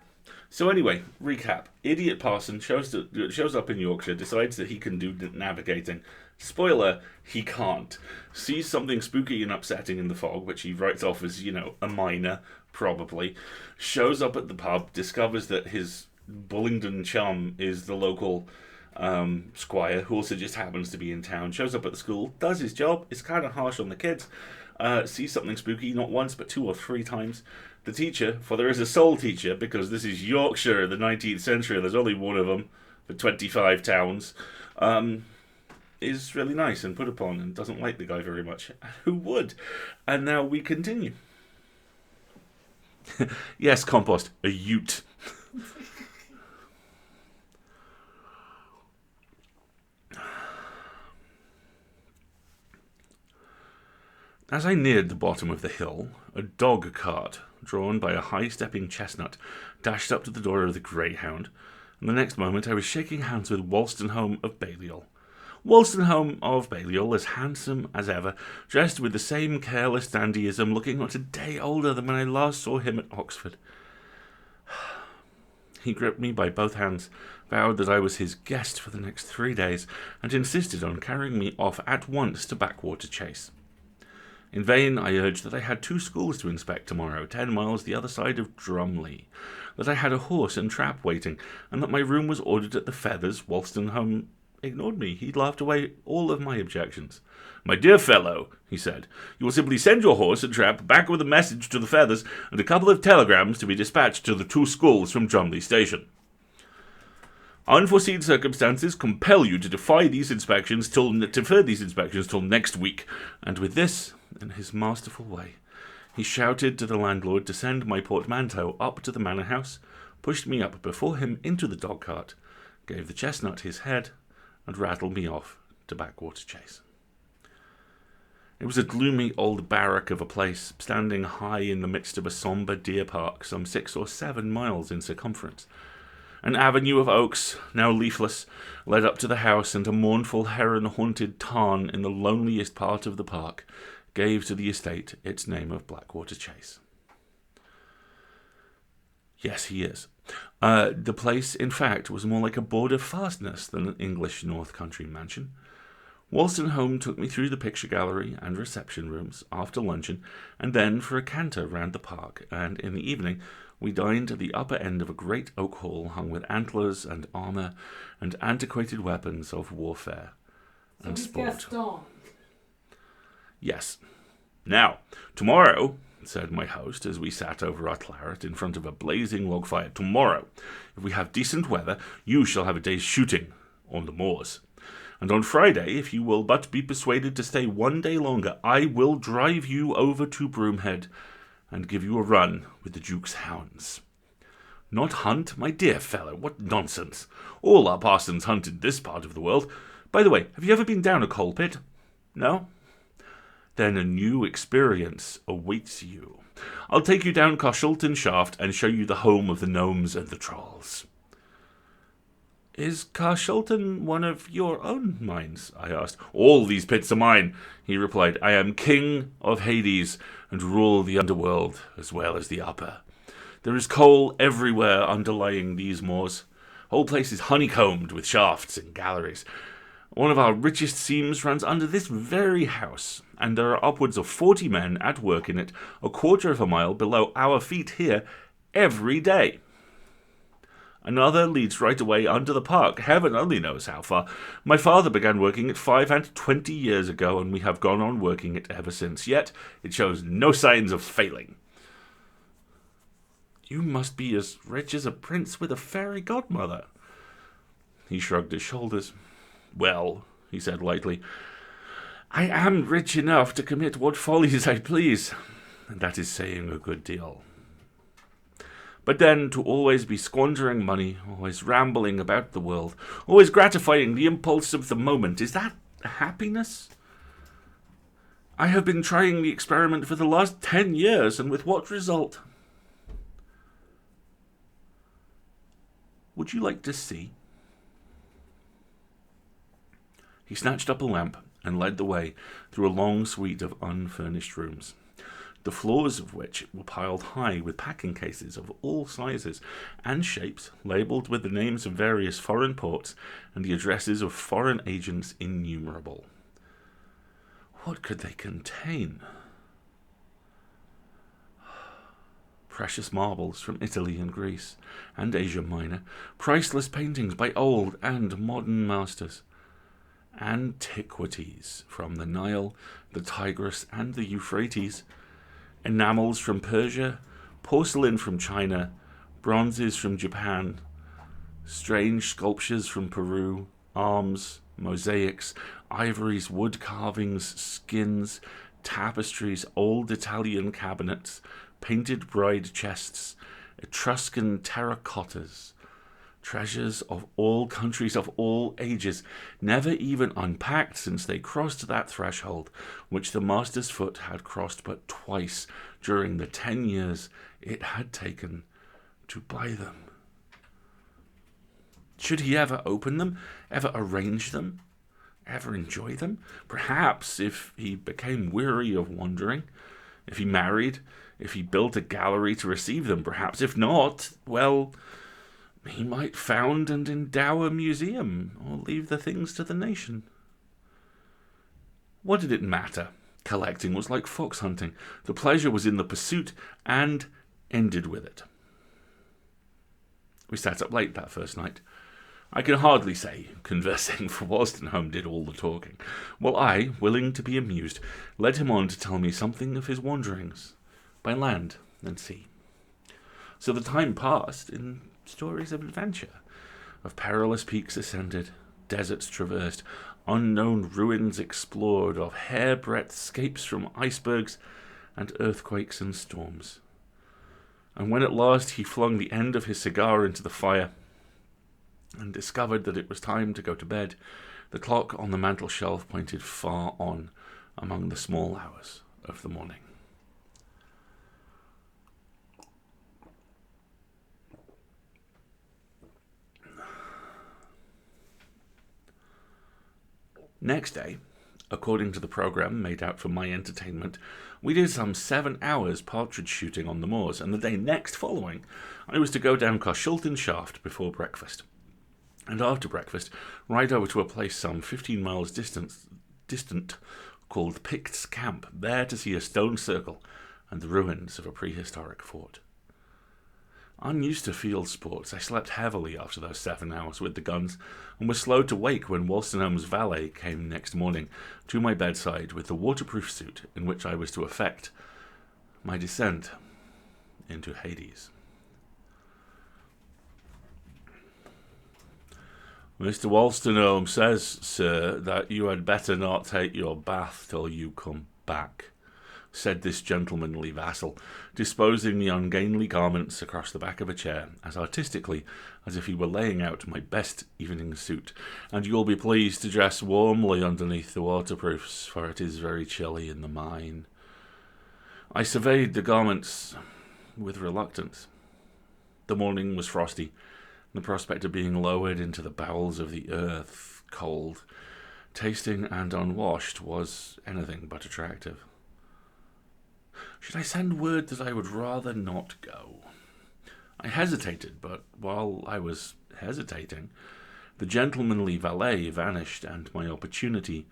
So anyway, recap. Idiot Parson shows up in Yorkshire, decides that he can do navigating. Spoiler, he can't. Sees something spooky and upsetting in the fog, which he writes off as, a minor, probably. Shows up at the pub, discovers that his Bullingdon chum is the local Squire, who also just happens to be in town, shows up at the school, does his job. It's kind of harsh on the kids. Sees something spooky, not once, but 2 or 3 times. The teacher, for there is a sole teacher, because this is Yorkshire, the 19th century, there's only one of them for 25 towns, is really nice and put upon and doesn't like the guy very much. Who would? And now we continue. Yes, compost, a ute. As I neared the bottom of the hill, a dog cart, drawn by a high-stepping chestnut, dashed up to the door of the Greyhound, and the next moment I was shaking hands with Wolstenholme of Balliol. Wolstenholme of Balliol, as handsome as ever, dressed with the same careless dandyism, looking not a day older than when I last saw him at Oxford. He gripped me by both hands, vowed that I was his guest for the next 3 days, and insisted on carrying me off at once to Backwater Chase. In vain I urged that I had 2 schools to inspect tomorrow, 10 miles the other side of Drumley, that I had a horse and trap waiting, and that my room was ordered at the Feathers. Wolstenholme ignored me. He'd laughed away all of my objections. "My dear fellow," he said, "you will simply send your horse and trap back with a message to the Feathers and a couple of telegrams to be dispatched to the 2 schools from Drumley Station. Unforeseen circumstances compel you to defer these inspections till next week." And with this, in his masterful way, he shouted to the landlord to send my portmanteau up to the manor house, pushed me up before him into the dog-cart, gave the chestnut his head, and rattled me off to Backwater Chase. It was a gloomy old barrack of a place, standing high in the midst of a sombre deer park, some 6 or 7 miles in circumference. An avenue of oaks, now leafless, led up to the house, and a mournful heron-haunted tarn in the loneliest part of the park gave to the estate its name of Backwater Chase. Yes, he is. The place, in fact, was more like a border fastness than an English North Country mansion. Wolstenholme took me through the picture gallery and reception rooms after luncheon, and then for a canter round the park, and in the evening we dined at the upper end of a great oak hall hung with antlers and armour and antiquated weapons of warfare and sport. Yes. "Now, tomorrow," said my host as we sat over our claret in front of a blazing log fire, "tomorrow, if we have decent weather, you shall have a day's shooting on the moors. And on Friday, if you will but be persuaded to stay 1 day longer, I will drive you over to Broomhead and give you a run with the Duke's hounds." "Not hunt, my dear fellow, what nonsense. All our parsons hunt in this part of the world. By the way, have you ever been down a coal pit? No? Then a new experience awaits you. I'll take you down Carshalton Shaft and show you the home of the gnomes and the trolls." "Is Carshalton one of your own mines?" I asked. "All these pits are mine," he replied. "I am king of Hades and rule the underworld as well as the upper. There is coal everywhere underlying these moors. Whole place is honeycombed with shafts and galleries. One of our richest seams runs under this very house, and there are upwards of 40 men at work in it, a quarter of a mile below our feet here, every day. Another leads right away under the park, heaven only knows how far. My father began working it 25 years ago, and we have gone on working it ever since, yet it shows no signs of failing." "You must be as rich as a prince with a fairy godmother." He shrugged his shoulders. "Well," he said lightly, "I am rich enough to commit what follies I please, and that is saying a good deal. But then, to always be squandering money, always rambling about the world, always gratifying the impulse of the moment, is that happiness? I have been trying the experiment for the last 10 years, and with what result? Would you like to see?" He snatched up a lamp and led the way through a long suite of unfurnished rooms, the floors of which were piled high with packing cases of all sizes and shapes, labelled with the names of various foreign ports and the addresses of foreign agents innumerable. What could they contain? precious marbles from Italy and Greece and Asia Minor, priceless paintings by old and modern masters, antiquities from the Nile, the Tigris, and the Euphrates, enamels from Persia, porcelain from China, bronzes from Japan, strange sculptures from Peru, arms, mosaics, ivories, wood carvings, skins, tapestries, old Italian cabinets, painted bride chests, Etruscan terracottas, treasures of all countries, of all ages, never even unpacked since they crossed that threshold, which the master's foot had crossed but twice during the 10 years it had taken to buy them. Should he ever open them, ever arrange them, ever enjoy them? Perhaps if he became weary of wandering, if he married, if he built a gallery to receive them, perhaps. If not, well, he might found and endow a museum, or leave the things to the nation. What did it matter? Collecting was like fox hunting. The pleasure was in the pursuit, and ended with it. We sat up late that first night. I can hardly say conversing, for Wolstenholme did all the talking, while I, willing to be amused, led him on to tell me something of his wanderings, by land and sea. So the time passed in stories of adventure, of perilous peaks ascended, deserts traversed, unknown ruins explored, of hairbreadth escapes from icebergs and earthquakes and storms. And when at last he flung the end of his cigar into the fire and discovered that it was time to go to bed, the clock on the mantel-shelf pointed far on among the small hours of the morning. Next day, according to the programme made out for my entertainment, we did some 7 hours partridge shooting on the moors, and the day next following, I was to go down Carshulton Shaft before breakfast, and after breakfast, ride over to a place some 15 miles distant called Pict's Camp, there to see a stone circle and the ruins of a prehistoric fort. Unused to field sports, I slept heavily after those 7 hours with the guns, and was slow to wake when Wolstenholme's valet came next morning to my bedside with the waterproof suit in which I was to effect my descent into Hades. "Mr. Wolstenholme says, sir, that you had better not take your bath till you come back," said this gentlemanly vassal, disposing the ungainly garments across the back of a chair as artistically as if he were laying out my best evening suit, "and you'll be pleased to dress warmly underneath the waterproofs, for it is very chilly in the mine." I surveyed the garments with reluctance. The morning was frosty, and the prospect of being lowered into the bowels of the earth, cold, tasting and unwashed, was anything but attractive. Should I send word that I would rather not go? I hesitated, but while I was hesitating, the gentlemanly valet vanished, and my opportunity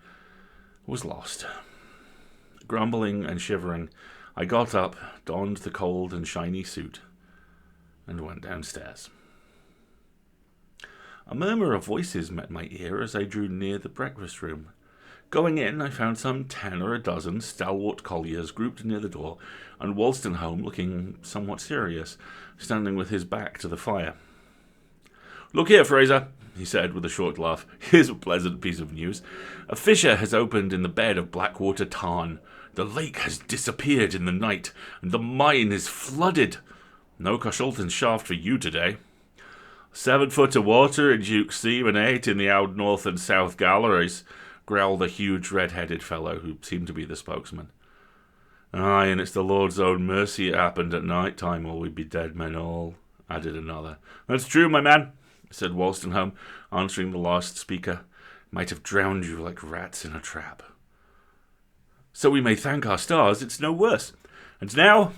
was lost. Grumbling and shivering, I got up, donned the cold and shiny suit, and went downstairs. A murmur of voices met my ear as I drew near the breakfast room. Going in, I found some 10 or a dozen stalwart colliers grouped near the door, and Wolstenholme, looking somewhat serious, standing with his back to the fire. "Look here, Fraser," he said with a short laugh. "Here's a pleasant piece of news. A fissure has opened in the bed of Blackwater Tarn. The lake has disappeared in the night, and the mine is flooded. No Carshulton Shaft for you today. 7 foot of water in Duke's Sea and 8 in the Old North and South Galleries," growled a huge red-headed fellow who seemed to be the spokesman. "Aye, and it's the Lord's own mercy it happened at night time, or we'd be dead men all," added another. "That's true, my man," said Wolstenholme, answering the last speaker. "Might have drowned you like rats in a trap. So we may thank our stars it's no worse. And now,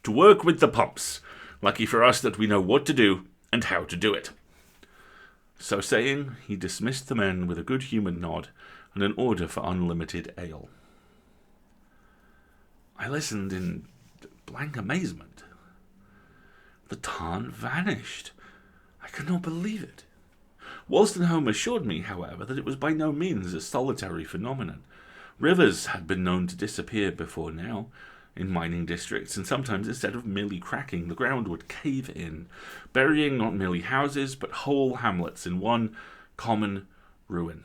to work with the pumps. Lucky for us that we know what to do and how to do it." So saying, he dismissed the men with a good-humoured nod and an order for unlimited ale. I listened in blank amazement. The tarn vanished. I could not believe it. Wolstenholme assured me, however, that it was by no means a solitary phenomenon. Rivers had been known to disappear before now in mining districts, and sometimes instead of merely cracking, the ground would cave in, burying not merely houses but whole hamlets in one common ruin.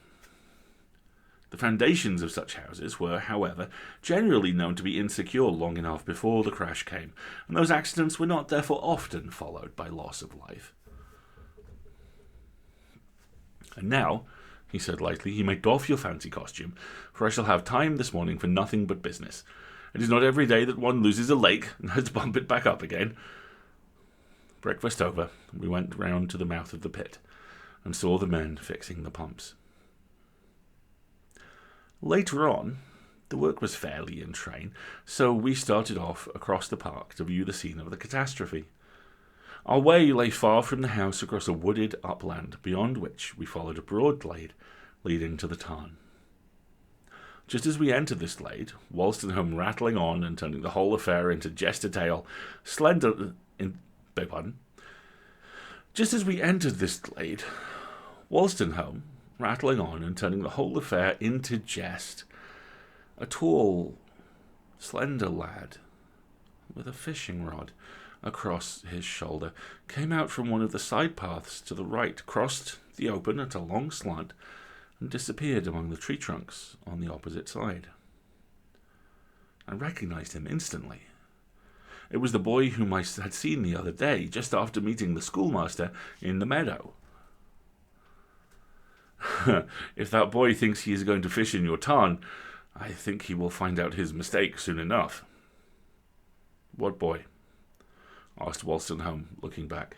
The foundations of such houses were, however, generally known to be insecure long enough before the crash came, and those accidents were not therefore often followed by loss of life. And now, he said lightly, you may doff your fancy costume, for I shall have time this morning for nothing but business. It is not every day that one loses a lake and has to bump it back up again. Breakfast over, we went round to the mouth of the pit and saw the men fixing the pumps. Later on, the work was fairly in train, so we started off across the park to view the scene of the catastrophe. Our way lay far from the house across a wooded upland, beyond which we followed a broad glade leading to the tarn. Just as we entered this glade, Wolstenholme rattling on and turning the whole affair into jest a tale, Just as we entered this glade, Wolstenholme rattling on and turning the whole affair into jest, a tall, slender lad with a fishing rod across his shoulder came out from one of the side paths to the right, crossed the open at a long slant, and disappeared among the tree trunks on the opposite side. I recognized him instantly. It was the boy whom I had seen the other day, just after meeting the schoolmaster in the meadow. If that boy thinks he is going to fish in your tarn, I think he will find out his mistake soon enough. What boy? Asked Wolstenholme, looking back.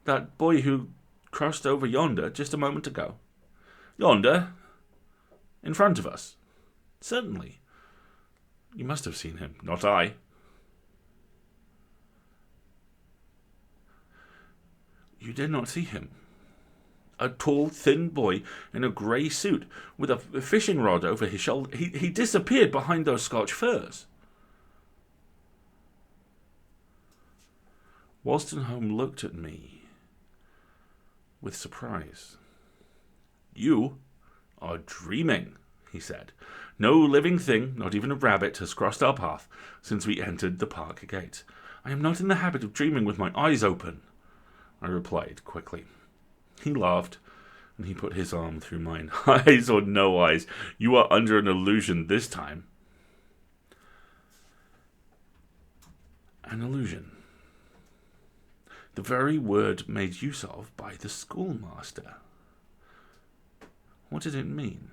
That boy who crossed over yonder just a moment ago. Yonder? In front of us? Certainly. You must have seen him, not I. You did not see him. A tall, thin boy in a grey suit with a fishing rod over his shoulder. He disappeared behind those Scotch firs. Wolstenholme looked at me with surprise. You are dreaming, he said. No living thing, not even a rabbit, has crossed our path since we entered the park gate. I am not in the habit of dreaming with my eyes open, I replied quickly. He laughed, and he put his arm through mine. Eyes or no eyes, you are under an illusion this time. An illusion. The very word made use of by the schoolmaster. What did it mean?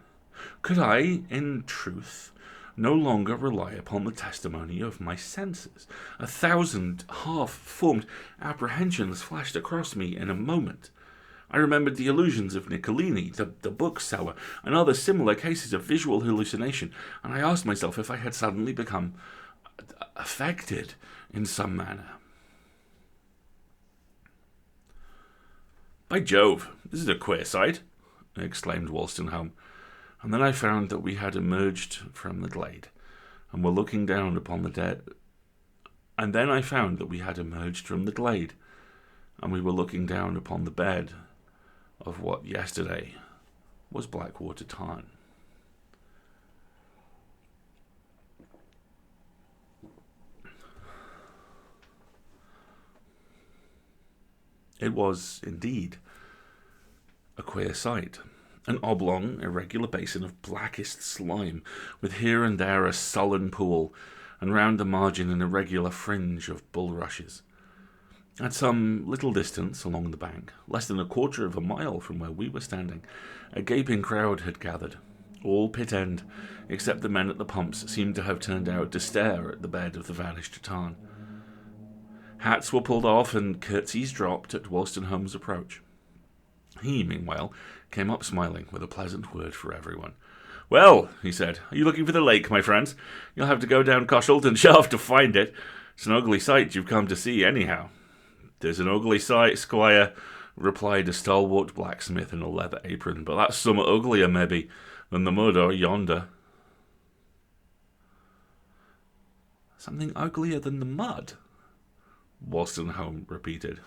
Could I, in truth, no longer rely upon the testimony of my senses? 1,000 half-formed apprehensions flashed across me in a moment. I remembered the illusions of Niccolini, the bookseller, and other similar cases of visual hallucination, and I asked myself if I had suddenly become affected in some manner. By Jove, this is a queer sight, exclaimed Wolstenholme, and then I found that we had emerged from the glade, and were looking down upon the dead. And then I found that we had emerged from the glade, and we were looking down upon the bed of what yesterday was Blackwater Tarn. It was, indeed, a queer sight. An oblong, irregular basin of blackest slime, with here and there a sullen pool, and round the margin an irregular fringe of bulrushes. At some little distance along the bank, less than a quarter of a mile from where we were standing, a gaping crowd had gathered. All pit end, except the men at the pumps, seemed to have turned out to stare at the bed of the vanished tarn. Hats were pulled off and curtsies dropped at Wolstenholme's approach. He, meanwhile, came up smiling with a pleasant word for everyone. Well, he said, are you looking for the lake, my friends? You'll have to go down Coshalton Shaft to find it. It's an ugly sight you've come to see, anyhow. There's an ugly sight, squire, replied a stalwart blacksmith in a leather apron, but that's somewhat uglier, maybe, than the mud or yonder. Something uglier than the mud? Wolstenholme repeated.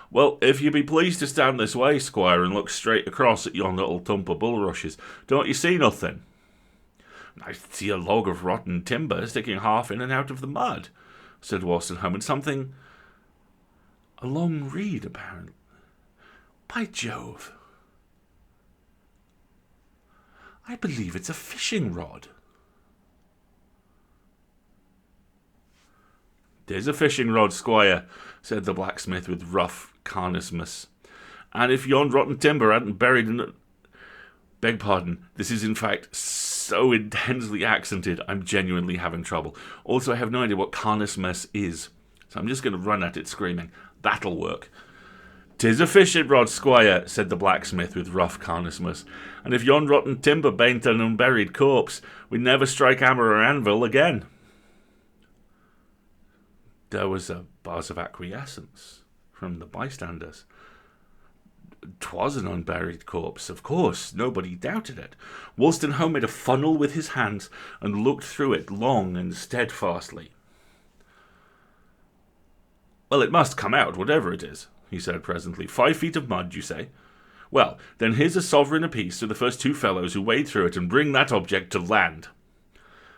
Well, if you be pleased to stand this way, squire, and look straight across at yon little tump of bulrushes, don't you see nothing? I see a log of rotten timber sticking half in and out of the mud, said Wolstenholme, and something... a long reed, apparently. By Jove! I believe it's a fishing rod. "'Tis a fishing rod, squire," said the blacksmith with rough carelessness. "And if yon rotten timber hadn't buried in it... Beg pardon, this is in fact so intensely accented, I'm genuinely having trouble. Also, I have no idea what carelessness is, so I'm just going to run at it screaming. That'll work. "'Tis a fishing rod, squire," said the blacksmith with rough carelessness. "And if yon rotten timber bain't an unburied corpse, we'd never strike hammer or anvil again." There was a buzz of acquiescence from the bystanders. 'Twas an unburied corpse, of course. Nobody doubted it. Wolstenholme made a funnel with his hands and looked through it long and steadfastly. "Well, it must come out, whatever it is," he said presently. 5 feet of mud, you say? Well, then here's a sovereign apiece to the first 2 fellows who wade through it and bring that object to land.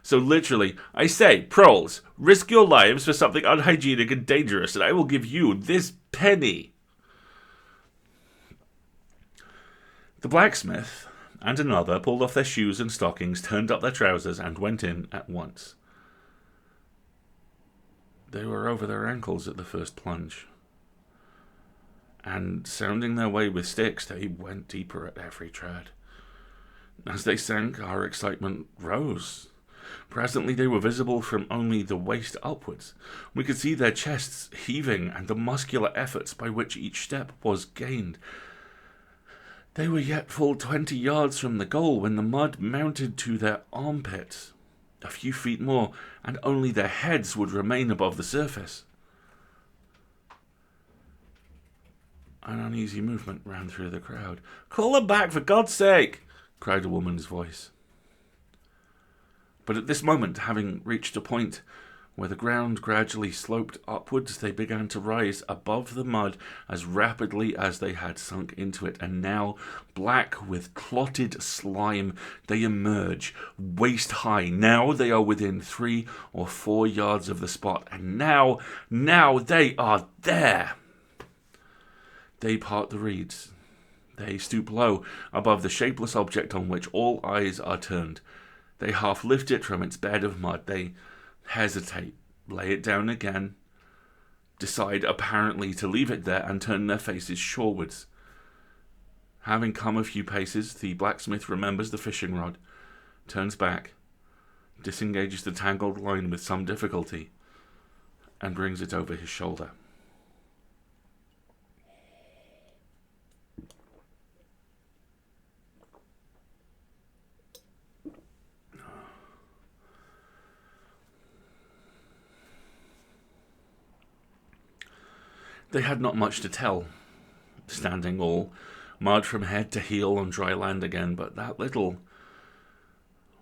So literally, I say, proles, risk your lives for something unhygienic and dangerous, and I will give you this penny." The blacksmith and another pulled off their shoes and stockings, turned up their trousers, and went in at once. They were over their ankles at the first plunge, and sounding their way with sticks, they went deeper at every tread. As they sank, our excitement rose. Presently they were visible from only the waist upwards. We could see their chests heaving and the muscular efforts by which each step was gained. They were yet full 20 yards from the goal when the mud mounted to their armpits. A few feet more, and only their heads would remain above the surface. An uneasy movement ran through the crowd. "Call them back, for God's sake!" cried a woman's voice. But at this moment, having reached a point where the ground gradually sloped upwards, they began to rise above the mud as rapidly as they had sunk into it, and now, black with clotted slime, they emerge waist high. Now they are within 3 or 4 yards of the spot, and now they are there. They part the reeds. They stoop low above the shapeless object on which all eyes are turned. They half lift it from its bed of mud. They hesitate, lay it down again, decide apparently to leave it there, and turn their faces shorewards. Having come a few paces, the blacksmith remembers the fishing rod, turns back, disengages the tangled line with some difficulty, and brings it over his shoulder. They had not much to tell, standing all mud from head to heel on dry land again, but that little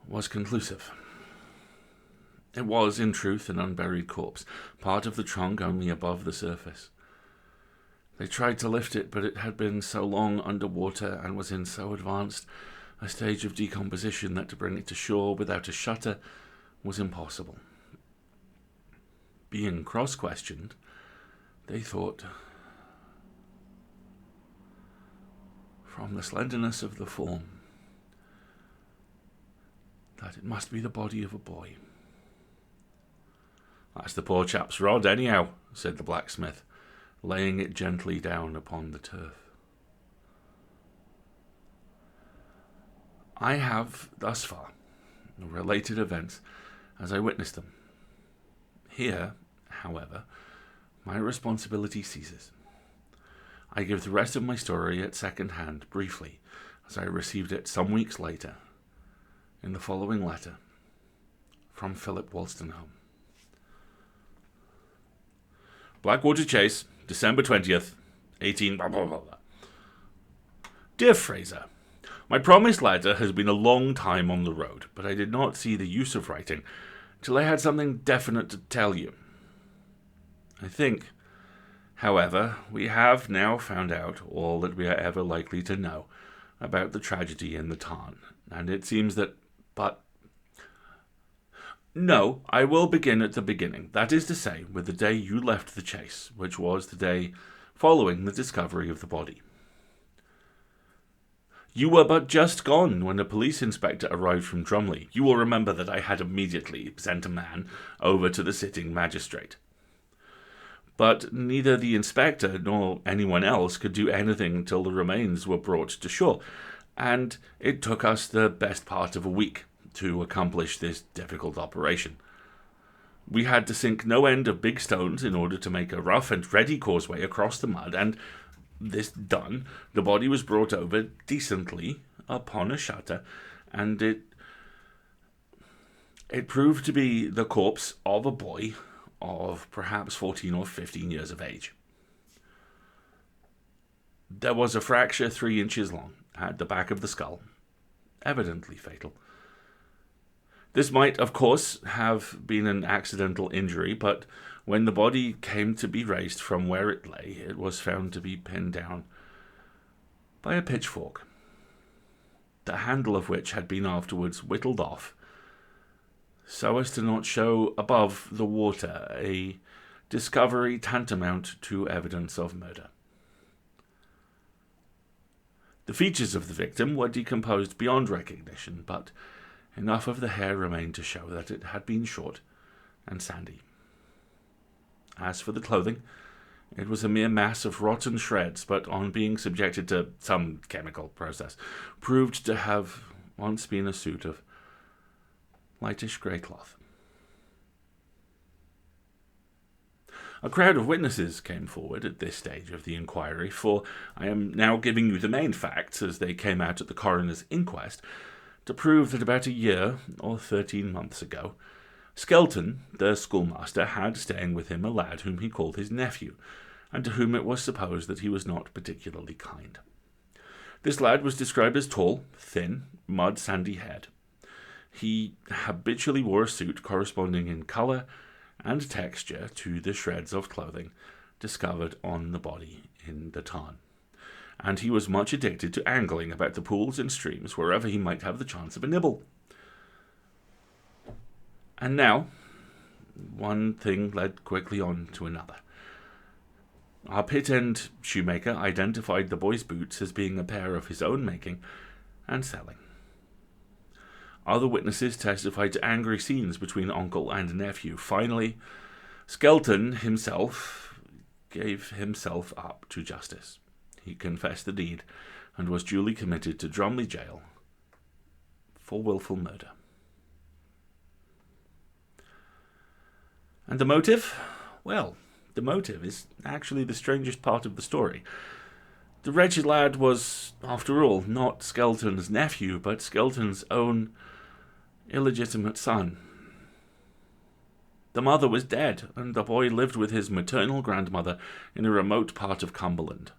was conclusive. It was, in truth, an unburied corpse, part of the trunk only above the surface. They tried to lift it, but it had been so long under water and was in so advanced a stage of decomposition that to bring it to shore without a shutter was impossible. Being cross-questioned, they thought, from the slenderness of the form, that it must be the body of a boy. "That's the poor chap's rod, anyhow," said the blacksmith, laying it gently down upon the turf. I have, thus far, related events as I witnessed them. Here, however, my responsibility ceases. I give the rest of my story at second hand, briefly, as I received it some weeks later, in the following letter from Philip Wolstenholme. Blackwater Chase, December 20th, 18... blah, blah, blah, blah. Dear Fraser, my promised letter has been a long time on the road, but I did not see the use of writing till I had something definite to tell you. I think, however, we have now found out all that we are ever likely to know about the tragedy in the tarn, and it seems that... But... No, I will begin at the beginning, that is to say, with the day you left the chase, which was the day following the discovery of the body. You were but just gone when a police inspector arrived from Drumley. You will remember that I had immediately sent a man over to the sitting magistrate. But neither the inspector nor anyone else could do anything until the remains were brought to shore, and it took us the best part of a week to accomplish this difficult operation. We had to sink no end of big stones in order to make a rough and ready causeway across the mud, and this done, the body was brought over decently upon a shutter, and it proved to be the corpse of a boy of perhaps 14 or 15 years of age. There was a fracture 3 inches long at the back of the skull, evidently fatal. This might, of course, have been an accidental injury, but when the body came to be raised from where it lay, it was found to be pinned down by a pitchfork, the handle of which had been afterwards whittled off, so as to not show above the water, a discovery tantamount to evidence of murder. The features of the victim were decomposed beyond recognition, but enough of the hair remained to show that it had been short and sandy. As for the clothing, it was a mere mass of rotten shreds, but on being subjected to some chemical process, proved to have once been a suit of lightish grey cloth. A crowd of witnesses came forward at this stage of the inquiry, for I am now giving you the main facts as they came out at the coroner's inquest, to prove that about a year or 13 months ago, Skelton, the schoolmaster, had staying with him a lad whom he called his nephew, and to whom it was supposed that he was not particularly kind. This lad was described as tall, thin, mud sandy-haired. He habitually wore a suit corresponding in colour and texture to the shreds of clothing discovered on the body in the tarn, and he was much addicted to angling about the pools and streams wherever he might have the chance of a nibble. And now, one thing led quickly on to another. Our pit-end shoemaker identified the boy's boots as being a pair of his own making and selling. Other witnesses testified to angry scenes between uncle and nephew. Finally, Skelton himself gave himself up to justice. He confessed the deed and was duly committed to Drumley Jail for wilful murder. And the motive? Well, the motive is actually the strangest part of the story. The wretched lad was, after all, not Skelton's nephew, but Skelton's own illegitimate son. The mother was dead, and the boy lived with his maternal grandmother in a remote part of Cumberland.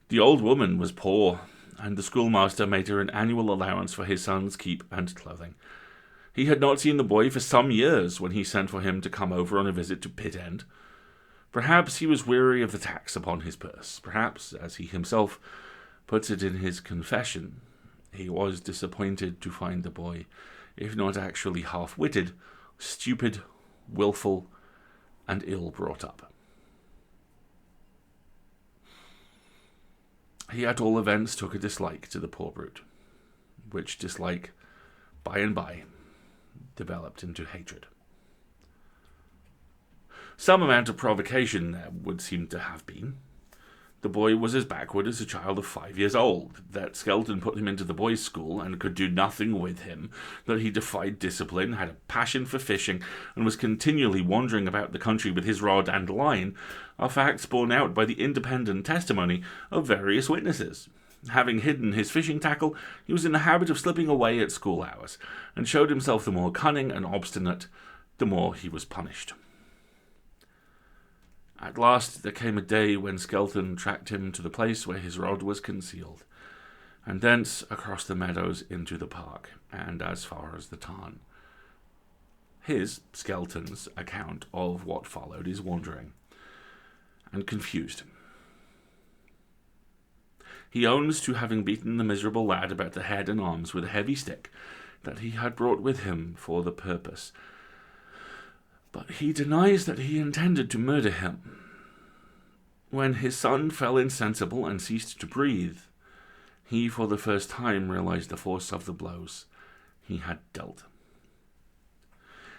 The old woman was poor, and the schoolmaster made her an annual allowance for his son's keep and clothing. He had not seen the boy for some years when he sent for him to come over on a visit to Pit End. Perhaps he was weary of the tax upon his purse. Perhaps, as he himself puts it in his confession, he was disappointed to find the boy, if not actually half-witted, stupid, wilful, and ill brought up. He at all events took a dislike to the poor brute, which dislike, by and by, developed into hatred. Some amount of provocation there would seem to have been. The boy was as backward as a child of 5 years old, that Skelton put him into the boys' school and could do nothing with him, that he defied discipline, had a passion for fishing, and was continually wandering about the country with his rod and line, are facts borne out by the independent testimony of various witnesses. Having hidden his fishing tackle, he was in the habit of slipping away at school hours, and showed himself the more cunning and obstinate, the more he was punished. At last there came a day when Skelton tracked him to the place where his rod was concealed, and thence across the meadows into the park, and as far as the tarn. His, Skelton's, account of what followed is wandering and confused. He owns to having beaten the miserable lad about the head and arms with a heavy stick that he had brought with him for the purpose. But he denies that he intended to murder him. When his son fell insensible and ceased to breathe, he for the first time realized the force of the blows he had dealt.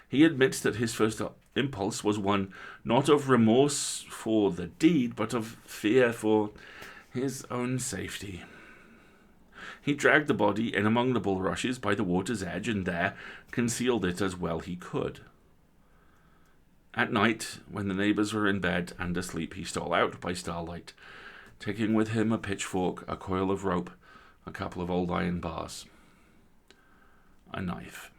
He admits that his first impulse was one not of remorse for the deed, but of fear for his own safety. He dragged the body in among the bulrushes by the water's edge and there concealed it as well he could. At night, when the neighbours were in bed and asleep, he stole out by starlight, taking with him a pitchfork, a coil of rope, a couple of old iron bars, a knife.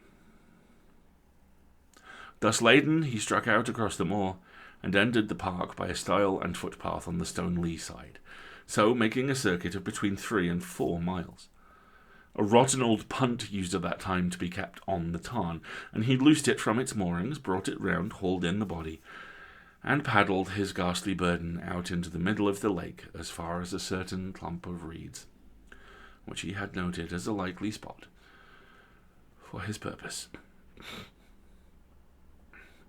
Thus laden, he struck out across the moor and entered the park by a stile and footpath on the stone lee side, so making a circuit of between 3 and 4 miles. A rotten old punt used at that time to be kept on the tarn, and he loosed it from its moorings, brought it round, hauled in the body, and paddled his ghastly burden out into the middle of the lake as far as a certain clump of reeds, which he had noted as a likely spot for his purpose.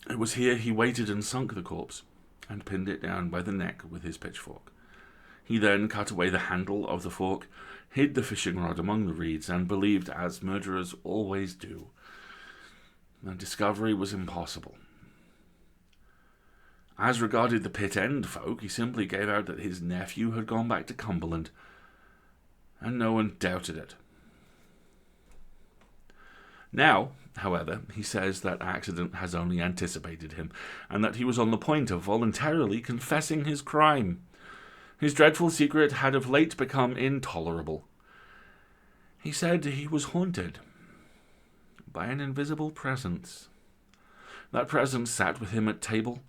It was here he weighted and sunk the corpse, and pinned it down by the neck with his pitchfork. He then cut away the handle of the fork, hid the fishing rod among the reeds, and believed, as murderers always do, that discovery was impossible. As regarded the pit end folk, he simply gave out that his nephew had gone back to Cumberland, and no one doubted it. Now, however, he says that accident has only anticipated him, and that he was on the point of voluntarily confessing his crime. His dreadful secret had of late become intolerable. He said he was haunted by an invisible presence. That presence sat with him at table,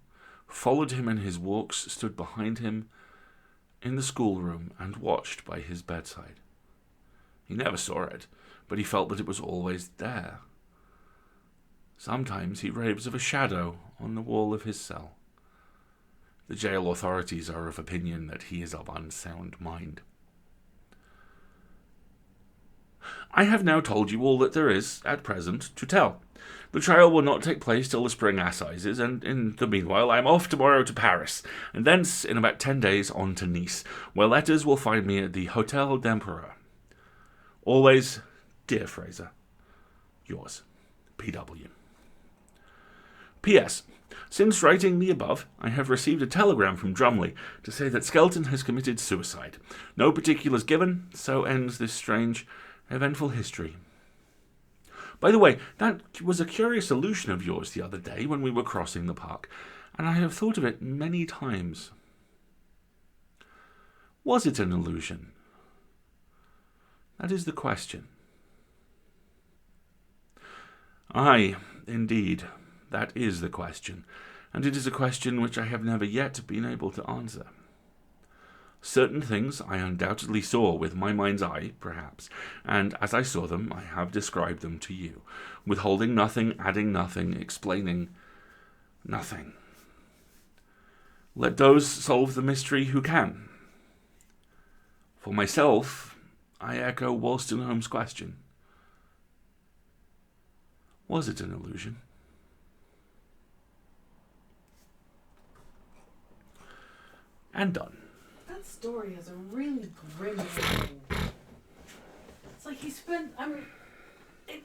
followed him in his walks, stood behind him in the schoolroom, and watched by his bedside. He never saw it, but he felt that it was always there. Sometimes he raves of a shadow on the wall of his cell. The jail authorities are of opinion that he is of unsound mind. I have now told you all that there is, at present, to tell. The trial will not take place till the spring assizes, and in the meanwhile I am off tomorrow to Paris, and thence in about 10 days on to Nice, where letters will find me at the Hotel d'Empereur. Always, dear Fraser, yours, P.W. P.S. Since writing the above, I have received a telegram from Drumley to say that Skelton has committed suicide. No particulars given, so ends this strange, eventful history. By the way, that was a curious illusion of yours the other day when we were crossing the park, and I have thought of it many times. Was it an illusion? That is the question. Aye, indeed. That is the question, and it is a question which I have never yet been able to answer. Certain things I undoubtedly saw with my mind's eye, perhaps, and as I saw them, I have described them to you, withholding nothing, adding nothing, explaining nothing. Let those solve the mystery who can. For myself, I echo Wolstenholme's question. Was it an illusion? And done. That story is a really grim ending. It's like he spent,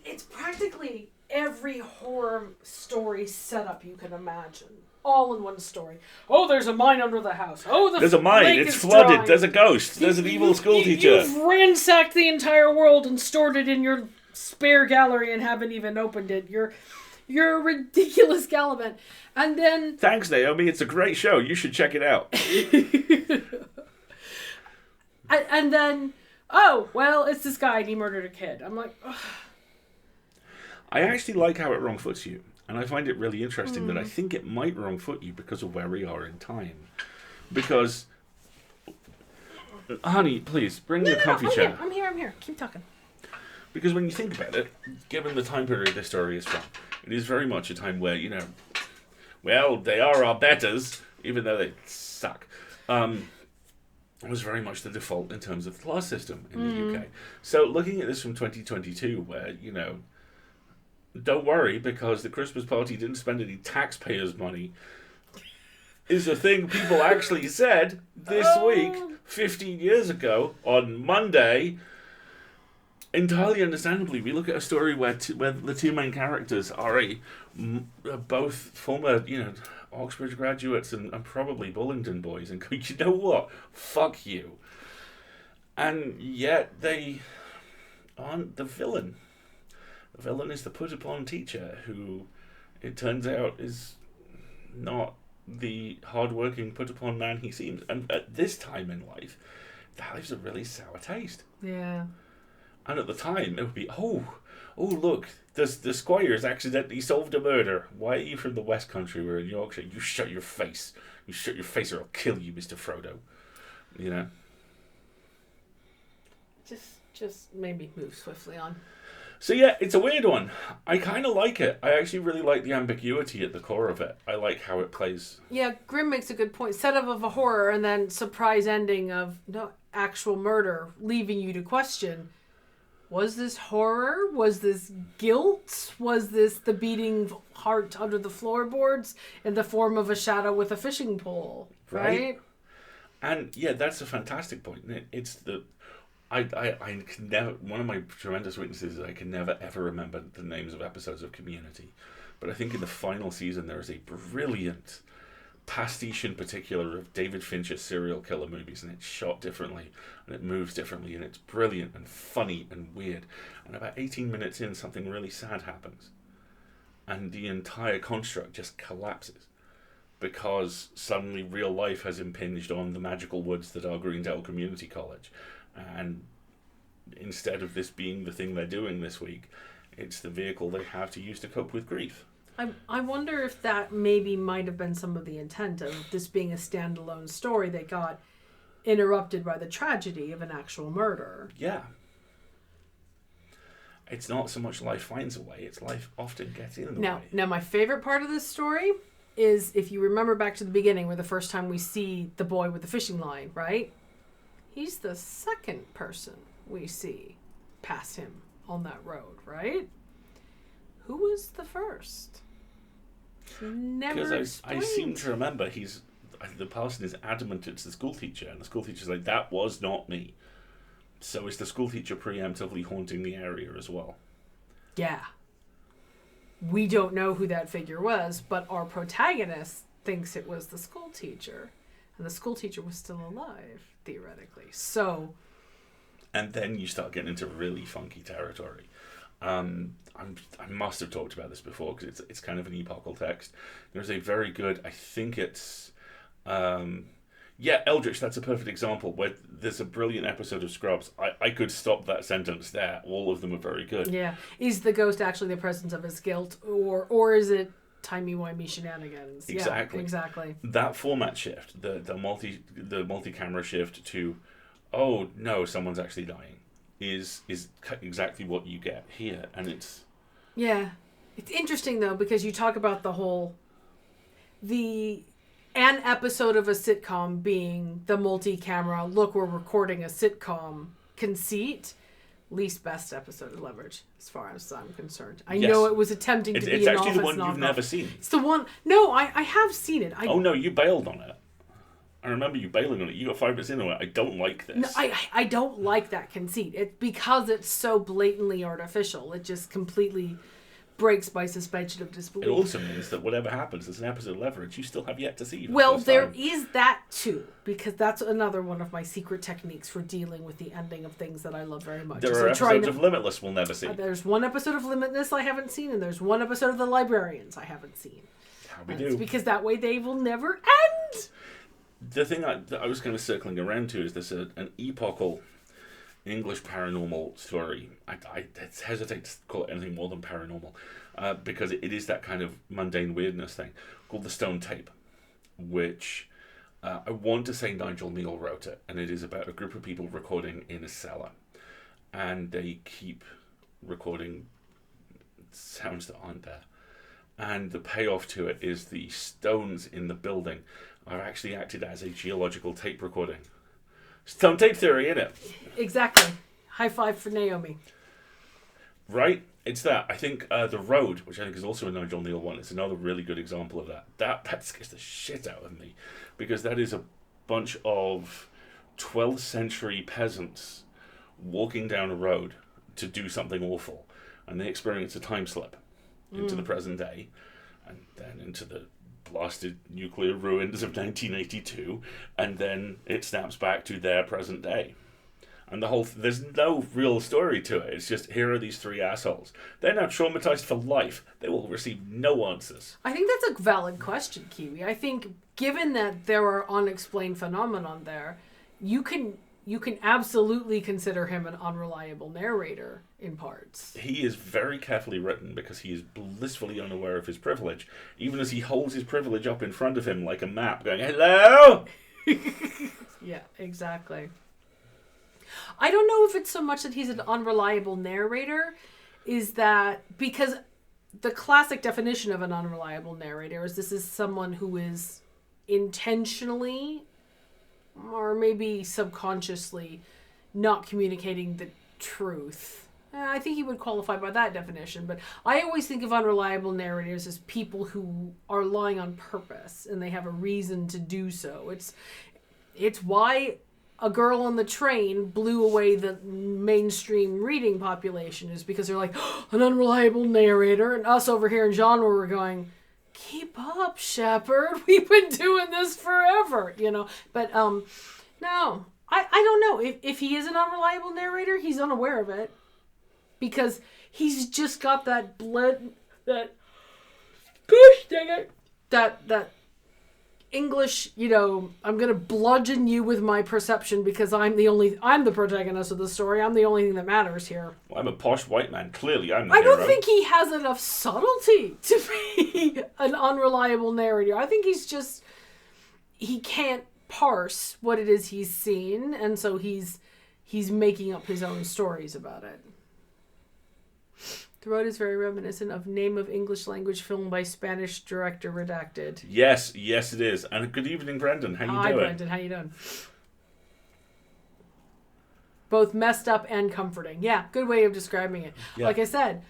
it's practically every horror story setup you can imagine. All in one story. Oh, there's a mine under the house. Oh, there's a mine. It's flooded. Drying. There's a ghost. There's an evil schoolteacher. You've ransacked the entire world and stored it in your spare gallery and haven't even opened it. You're a ridiculous gallivant. And then... Thanks, Naomi. It's a great show. You should check it out. and then, oh, well, it's this guy and he murdered a kid. I'm like, ugh. I actually like how it wrongfoots you. And I find it really interesting that I think it might wrongfoot you because of where we are in time. Because, honey, please, bring your comfy chair. I'm here. Keep talking. Because when you think about it, given the time period this story is from, it is very much a time where, well, they are our betters, even though they suck. It was very much the default in terms of the class system in the UK. So looking at this from 2022, where, don't worry, because the Christmas party didn't spend any taxpayers' money, is a thing people actually said this week, 15 years ago, on Monday. Entirely understandably, we look at a story where the two main characters are both former, Oxford graduates and probably Bullingdon boys, and go, you know what? Fuck you. And yet they aren't the villain. The villain is the put-upon teacher who, it turns out, is not the hard-working put-upon man he seems. And at this time in life, that leaves a really sour taste. Yeah. And at the time, it would be, oh, look, the Squire's accidentally solved a murder. Why are you from the West Country? We're in Yorkshire. You shut your face. You shut your face or I'll kill you, Mr. Frodo. Just maybe move swiftly on. So yeah, it's a weird one. I kind of like it. I actually really like the ambiguity at the core of it. I like how it plays. Yeah, Grimm makes a good point. Setup of a horror and then surprise ending of actual murder, leaving you to question, was this horror? Was this guilt? Was this the beating heart under the floorboards in the form of a shadow with a fishing pole? Right? And yeah, that's a fantastic point. It's the... I can never... One of my tremendous weaknesses is I can never ever remember the names of episodes of Community. But I think in the final season there is a brilliant pastiche in particular of David Fincher's serial killer movies, and it's shot differently and it moves differently and it's brilliant and funny and weird. And about 18 minutes in, something really sad happens and the entire construct just collapses because suddenly real life has impinged on the magical woods that are Greendale Community College, and instead of this being the thing they're doing this week, it's the vehicle they have to use to cope with grief. I wonder if that maybe might have been some of the intent of this being a standalone story that got interrupted by the tragedy of an actual murder. Yeah. It's not so much life finds a way, it's life often gets in the way. Now, my favorite part of this story is, if you remember back to the beginning where the first time we see the boy with the fishing line, right? He's the second person we see pass him on that road, right? Who was the first? Never Because I seem to remember the person is adamant it's the school teacher, and the school teacher's like, that was not me. So is the school teacher preemptively haunting the area as well? Yeah. We don't know who that figure was, but our protagonist thinks it was the school teacher. And the school teacher was still alive, theoretically. So... And then you start getting into really funky territory. I must have talked about this before because it's kind of an epochal text. There's a very good, I think it's... Eldritch, that's a perfect example where there's a brilliant episode of Scrubs. I could stop that sentence there. All of them are very good. Yeah. Is the ghost actually the presence of his guilt, or is it timey-wimey shenanigans? Exactly. Yeah, exactly. That format shift, the multi-camera shift to, oh no, someone's actually dying, is exactly what you get here, and it's... Yeah. It's interesting, though, because you talk about an episode of a sitcom being the multi-camera, look, we're recording a sitcom conceit. Least best episode of Leverage, as far as I'm concerned. I know it was attempting to be an office knockoff. It's actually the one you've never seen. It's the one... No, I have seen it. Oh, no, you bailed on it. I remember you bailing on it. You got 5 minutes into it. I don't like this. No, I don't like that conceit. It's because it's so blatantly artificial. It just completely breaks my suspension of disbelief. It also means that whatever happens, there's an episode of Leverage you still have yet to see. Well, there is that too, because that's another one of my secret techniques for dealing with the ending of things that I love very much. There are episodes of Limitless we'll never see. There's one episode of Limitless I haven't seen, and there's one episode of The Librarians I haven't seen. How we do. It's because that way they will never end. The thing that I was kind of circling around to is this an epochal English paranormal story. I hesitate to call it anything more than paranormal, because it is that kind of mundane weirdness thing, called The Stone Tape, which I want to say Nigel Neal wrote it, and it is about a group of people recording in a cellar, and they keep recording sounds that aren't there. And the payoff to it is the stones in the building are actually acted as a geological tape recording. Stone tape theory, innit? Exactly. High five for Naomi. Right? It's that. I think The Road, which I think is also a Nigel Neal one, is another really good example of that. That scares the shit out of me. Because that is a bunch of 12th century peasants walking down a road to do something awful. And they experience a time slip into the present day. And then into the blasted nuclear ruins of 1982. And then it snaps back to their present day. And there's no real story to it. It's just, here are these three assholes. They're now traumatized for life. They will receive no answers. I think that's a valid question, Kiwi. I think given that there are unexplained phenomenon there, you can absolutely consider him an unreliable narrator in parts. He is very carefully written because he is blissfully unaware of his privilege, even as he holds his privilege up in front of him like a map going, hello? Yeah, exactly. I don't know if it's so much that he's an unreliable narrator, is that because the classic definition of an unreliable narrator is this is someone who is intentionally or maybe subconsciously not communicating the truth. I think he would qualify by that definition, but I always think of unreliable narrators as people who are lying on purpose and they have a reason to do so. It's why A Girl on the Train blew away the mainstream reading population, is because they're like, oh, an unreliable narrator, and us over here in genre were going, keep up, Shepard, we've been doing this forever, but no, I don't know if he is an unreliable narrator. He's unaware of it because he's just got that blood, that gosh dang it, that English, I'm going to bludgeon you with my perception because I'm the protagonist of the story. I'm the only thing that matters here. Well, I'm a posh white man. Clearly, I'm the hero. I hero. don't think he has enough subtlety to be an unreliable narrator. I think he can't parse what it is he's seen, and so he's making up his own stories about it. The Road is very reminiscent of name of English language film by Spanish director redacted. Yes, it is. And good evening, Brendan. How you doing? Hi, Brendan. How you doing? Both messed up and comforting. Yeah, good way of describing it. Yeah. Like I said,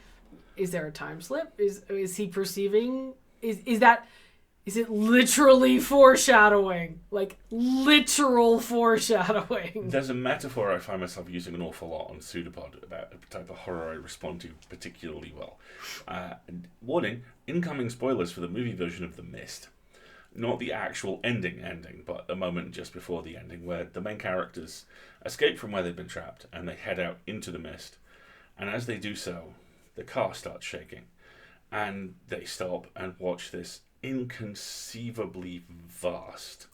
is there a time slip? Is he perceiving? Is it literally foreshadowing? Like, literal foreshadowing. There's a metaphor I find myself using an awful lot on Pseudopod about a type of horror I respond to particularly well. Warning, incoming spoilers for the movie version of The Mist. Not the actual ending, but a moment just before the ending where the main characters escape from where they've been trapped and they head out into the mist. And as they do so, the car starts shaking. And they stop and watch this inconceivably vast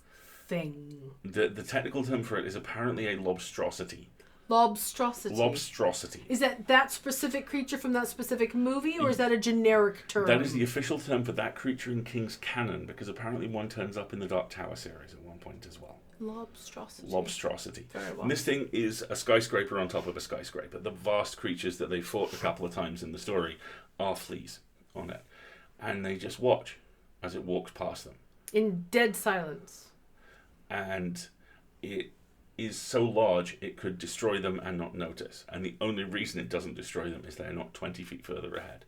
thing. The technical term for it is apparently a lobstrosity. Lobstrosity. Is that specific creature from that specific movie, or is that a generic term? That is the official term for that creature in King's canon, because apparently one turns up in the Dark Tower series at one point as well. Lobstrosity. Very well. And this thing is a skyscraper on top of a skyscraper. The vast creatures that they fought a couple of times in the story are fleas on it. And they just watch as it walks past them. In dead silence. And it is so large it could destroy them and not notice. And the only reason it doesn't destroy them is they're not 20 feet further ahead.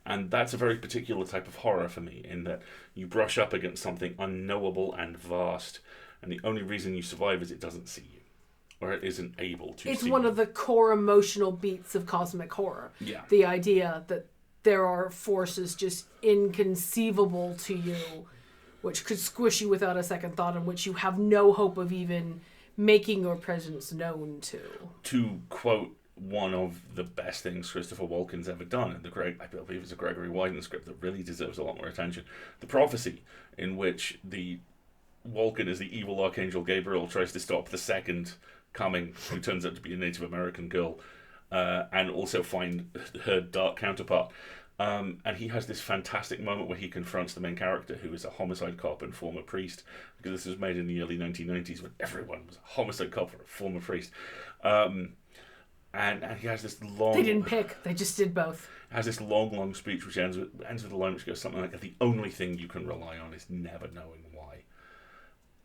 And that's a very particular type of horror for me, in that you brush up against something unknowable and vast, and the only reason you survive is it doesn't see you, or it isn't able to see you. It's one of the core emotional beats of cosmic horror. Yeah. The idea that there are forces just inconceivable to you, which could squish you without a second thought, and which you have no hope of even making your presence known to. To quote one of the best things Christopher Walken's ever done, and I believe it's a Gregory Wyden script that really deserves a lot more attention, The Prophecy, in which Walken as the evil Archangel Gabriel tries to stop the second coming, who turns out to be a Native American girl, and also find her dark counterpart. And he has this fantastic moment where he confronts the main character, who is a homicide cop and former priest, because this was made in the early 1990s when everyone was a homicide cop or a former priest. And he has this long... They didn't pick. They just did both. Has this long speech which ends with a line which goes something like, the only thing you can rely on is never knowing why.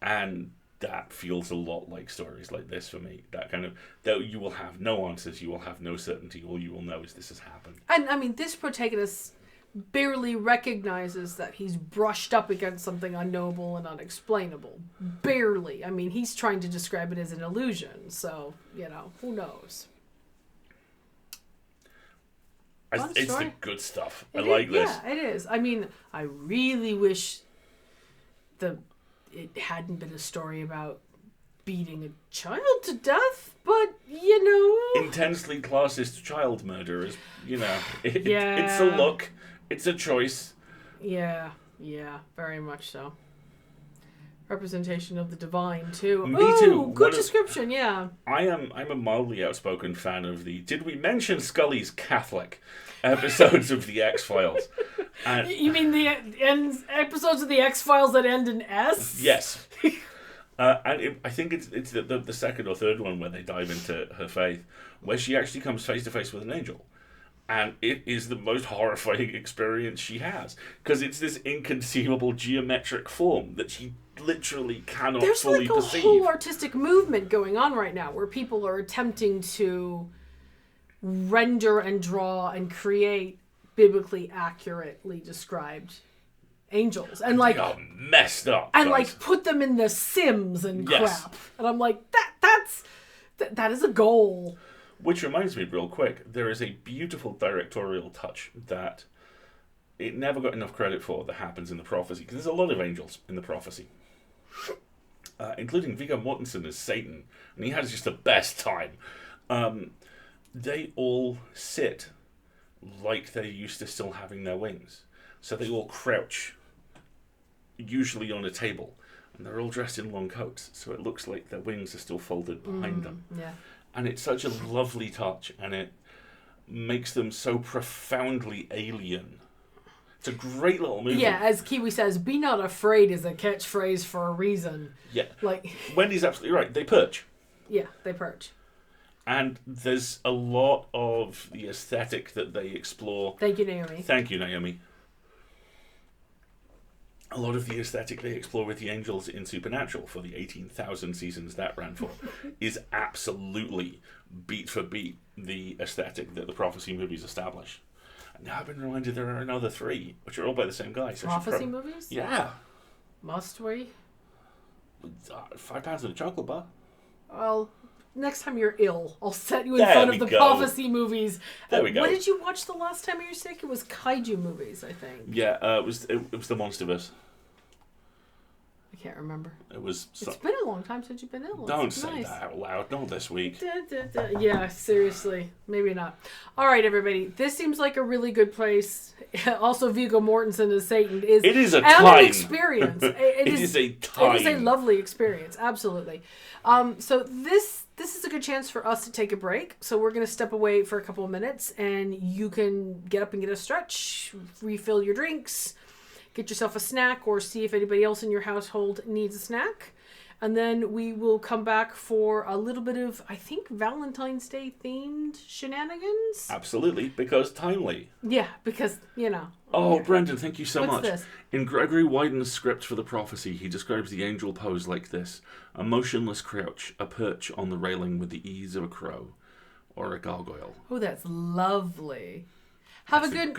And that feels a lot like stories like this for me. That kind of, that you will have no answers, you will have no certainty, all you will know is this has happened. And, I mean, this protagonist barely recognizes that he's brushed up against something unknowable and unexplainable. Barely. I mean, he's trying to describe it as an illusion, so, who knows? It's the good stuff. I like this. Yeah, it is. I mean, I really wish it hadn't been a story about beating a child to death, but, Intensely classist child murderers, it's a look, it's a choice. Yeah, very much so. Representation of the divine, too. Me too. Good description, yeah. I'm a mildly outspoken fan of the Did We Mention Scully's Catholic episodes of The X-Files. And you mean the episodes of The X-Files that end in S? Yes. I think it's the second or third one where they dive into her faith, where she actually comes face to face with an angel. And it is the most horrifying experience she has. Because it's this inconceivable geometric form that she literally cannot fully perceive. There's like a whole artistic movement going on right now where people are attempting to render and draw and create biblically accurately described angels. And like... They are messed up. And guys. like put them in the Sims and Yes. crap. And I'm like, that is a goal. Which reminds me, real quick, there is a beautiful directorial touch that it never got enough credit for that happens in The Prophecy, because there's a lot of angels in The Prophecy, including Viggo Mortensen as Satan, and he has just the best time. They all sit like they're used to still having their wings. So they all crouch, usually on a table, and they're all dressed in long coats, so it looks like their wings are still folded behind them. Yeah. And it's such a lovely touch, and it makes them so profoundly alien. It's a great little movie. Yeah, as Kiwi says, be not afraid is a catchphrase for a reason. Yeah. Like, Wendy's absolutely right. They perch. yeah, they perch. And there's a lot of the aesthetic that they explore. Thank you, Naomi. Thank you, Naomi. A lot of the aesthetic they explore with the angels in Supernatural for the 18,000 seasons that ran for is absolutely beat for beat the aesthetic that the Prophecy movies establish. And now I've been reminded there are another 3, which are all by the same guy. So Prophecy movies? Yeah. Must we? £5 in a chocolate bar. Well, next time you're ill, I'll set you in There front we of the go. Prophecy movies. There we go. What did you watch the last time you were sick? It was kaiju movies, I think. Yeah, it was the Monsterverse. I can't remember. It was. It's been a long time since you've been ill. Don't It's say nice. that out loud. Not this week. Yeah, seriously. Maybe not. All right, everybody. This seems like a really good place. Also, Viggo Mortensen as Satan is... It is a and time. an experience. It is a time. It is a lovely experience. Absolutely. So this is a good chance for us to take a break. So we're going to step away for a couple of minutes, and you can get up and get a stretch, refill your drinks, get yourself a snack, or see if anybody else in your household needs a snack. And then we will come back for a little bit of, I think, Valentine's Day themed shenanigans. Absolutely, because timely. Yeah, because, Oh, Brendan, thank you so What's much. this? In Gregory Wyden's script for The Prophecy, he describes the angel pose like this: a motionless crouch, a perch on the railing with the ease of a crow, or a gargoyle. Oh, that's lovely. Have a good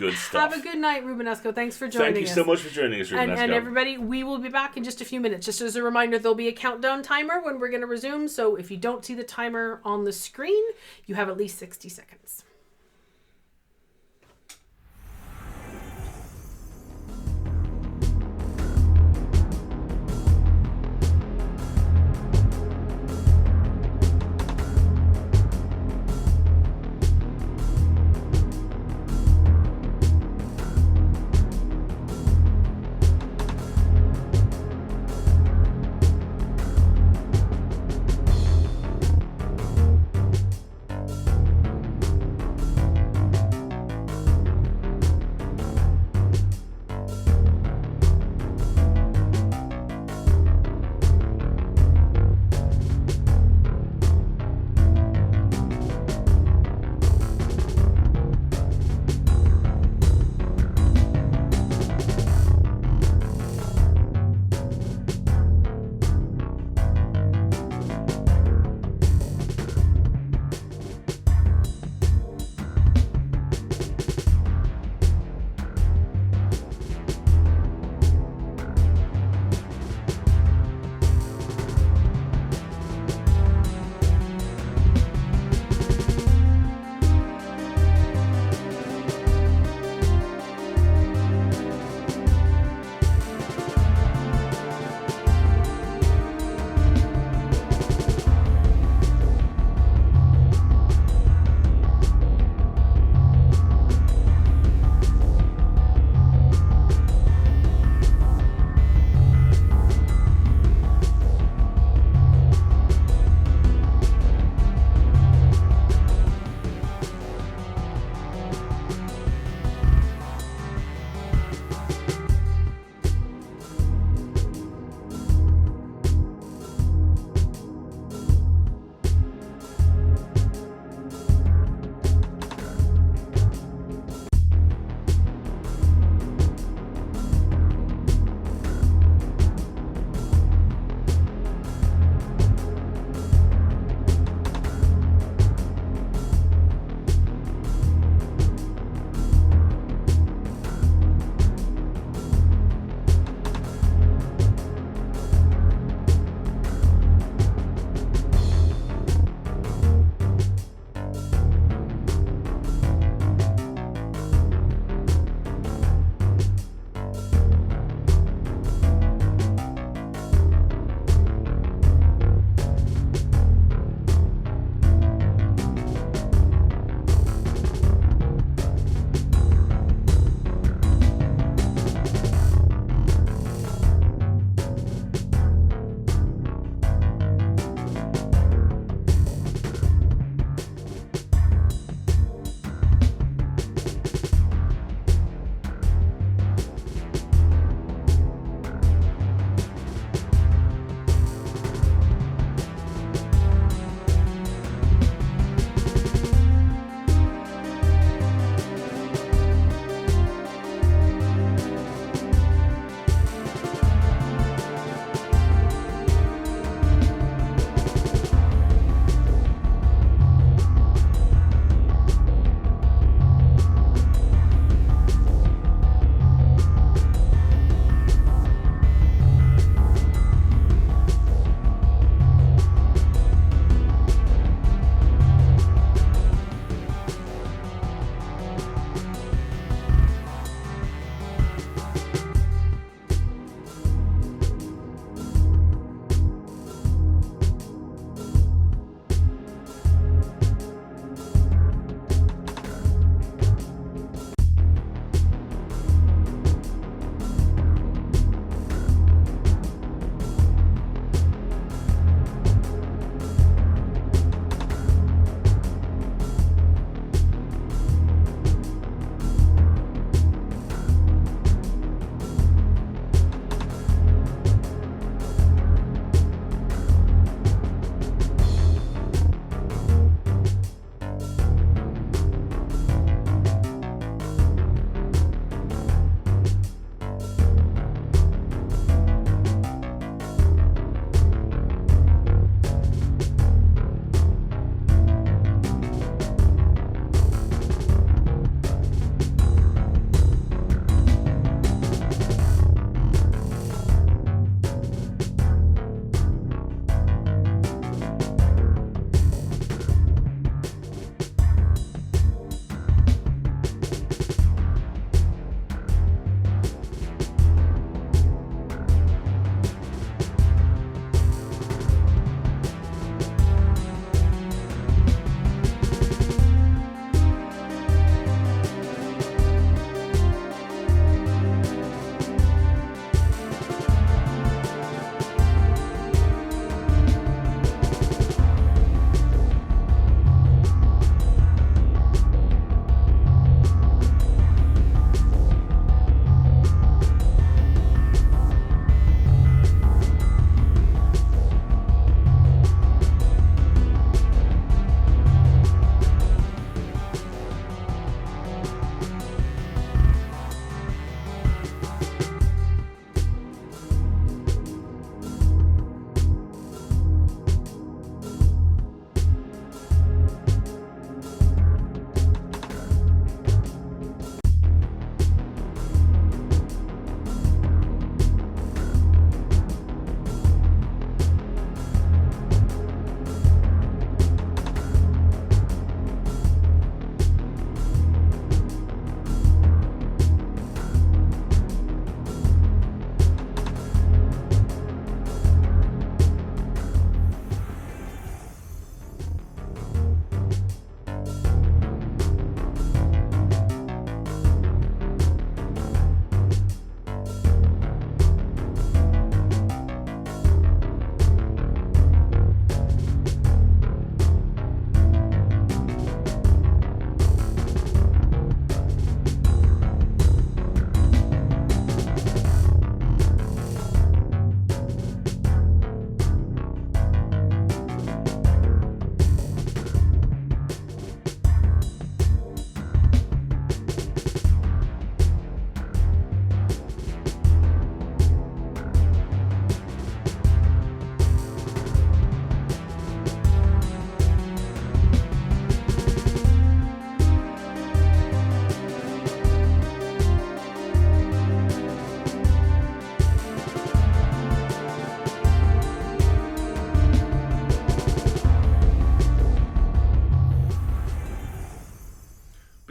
night, Rubenesco. Thanks for joining us. Thank you so much for joining us, Rubenesco. And everybody, we will be back in just a few minutes. Just as a reminder, there'll be a countdown timer when we're going to resume. So if you don't see the timer on the screen, you have at least 60 seconds.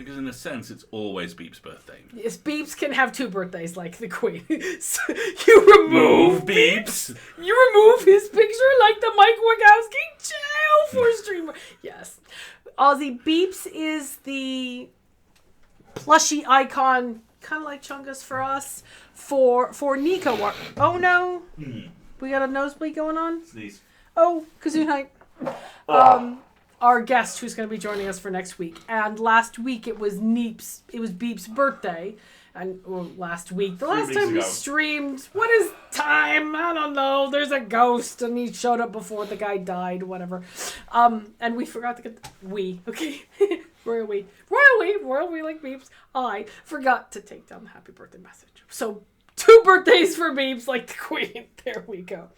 because in a sense, it's always Beep's birthday. Yes, Beeps can have 2 birthdays like the Queen. So you remove Beeps. You remove his picture like the Mike Wachowski jail for streamer. Yes. Ozzy, Beeps is the plushy icon, kind of like Chungus for us, for Nico. Oh no. We got a nosebleed going on? Sneeze. Oh, Gesundheit. Our guest who's going to be joining us for next week. And last week it was Beep's birthday. And last week, the last time we streamed, what is time? I don't know. There's a ghost and he showed up before the guy died, whatever. And we forgot to get, okay. Royal we like Beeps. I forgot to take down the happy birthday message. So 2 birthdays for Beeps like the Queen. There we go.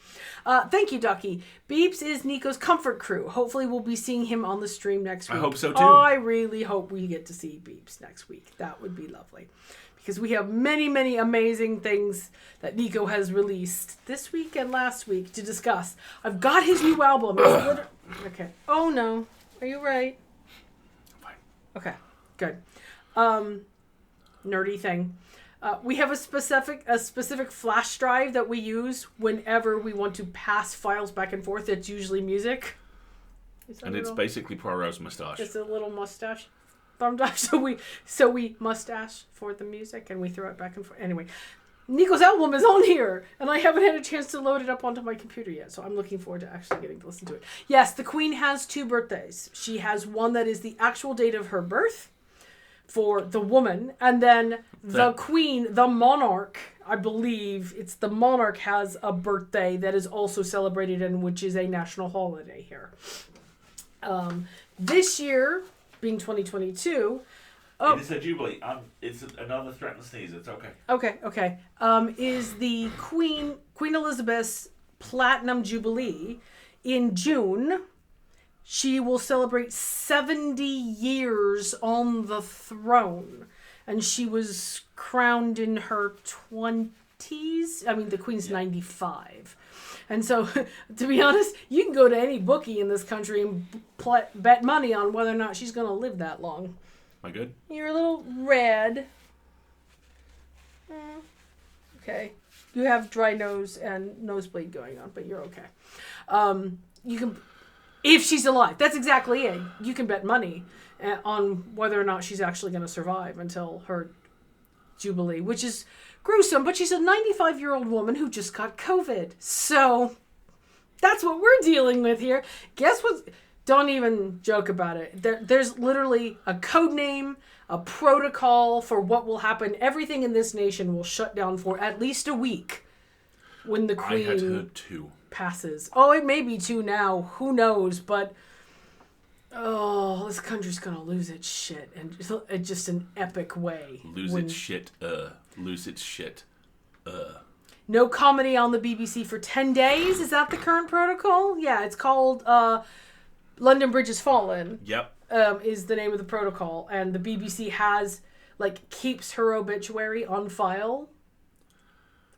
Thank you, Ducky. Beeps is Nico's comfort crew. Hopefully we'll be seeing him on the stream next week. I hope so too. I really hope we get to see Beeps next week. That would be lovely. Because we have many, many amazing things that Nico has released this week and last week to discuss. I've got his new album. Okay. Oh no. Are you right? Fine. Okay. Good. Nerdy thing. We have a specific flash drive that we use whenever we want to pass files back and forth. It's usually music. And it's basically Poirot's mustache. It's a little mustache. So we mustache for the music and we throw it back and forth. Anyway, Nico's album is on here and I haven't had a chance to load it up onto my computer yet. So I'm looking forward to actually getting to listen to it. Yes, the Queen has 2 birthdays. She has one that is the actual date of her birth for the woman, and then the Queen, the monarch, I believe it's the monarch, has a birthday that is also celebrated and which is a national holiday here. This year, being 2022... It is a jubilee. It's another threatened sneeze. It's okay. Okay. Is the Queen Elizabeth's Platinum Jubilee in June. She will celebrate 70 years on the throne. And she was crowned in her 20s. I mean, the Queen's 95. And so, to be honest, you can go to any bookie in this country and bet money on whether or not she's going to live that long. Am I good? You're a little red. Okay. You have dry nose and nosebleed going on, but you're okay. You can... If she's alive. That's exactly it. You can bet money on whether or not she's actually going to survive until her jubilee, which is gruesome, but she's a 95-year-old woman who just got COVID. So that's what we're dealing with here. Guess what? Don't even joke about it. There's literally a code name, a protocol for what will happen. Everything in this nation will shut down for at least a week when the Queen... I had heard 2. passes. Oh, it may be 2 now. Who knows? But this country's gonna lose its shit, and it's just an epic way. Lose its shit. No comedy on the BBC for 10 days. Is that the current protocol? Yeah, it's called London Bridge Has Fallen. Yep. Is the name of the protocol, and the BBC has keeps her obituary on file,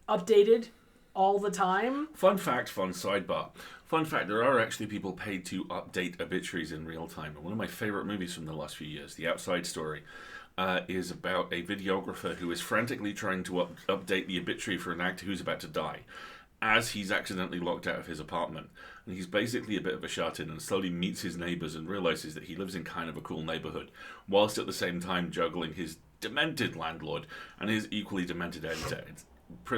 updated all the time. Fun fact, fun sidebar. Fun fact, there are actually people paid to update obituaries in real time. And one of my favourite movies from the last few years, The Outside Story, is about a videographer who is frantically trying to update the obituary for an actor who's about to die as he's accidentally locked out of his apartment. And he's basically a bit of a shut-in and slowly meets his neighbours and realises that he lives in kind of a cool neighbourhood, whilst at the same time juggling his demented landlord and his equally demented editor. It's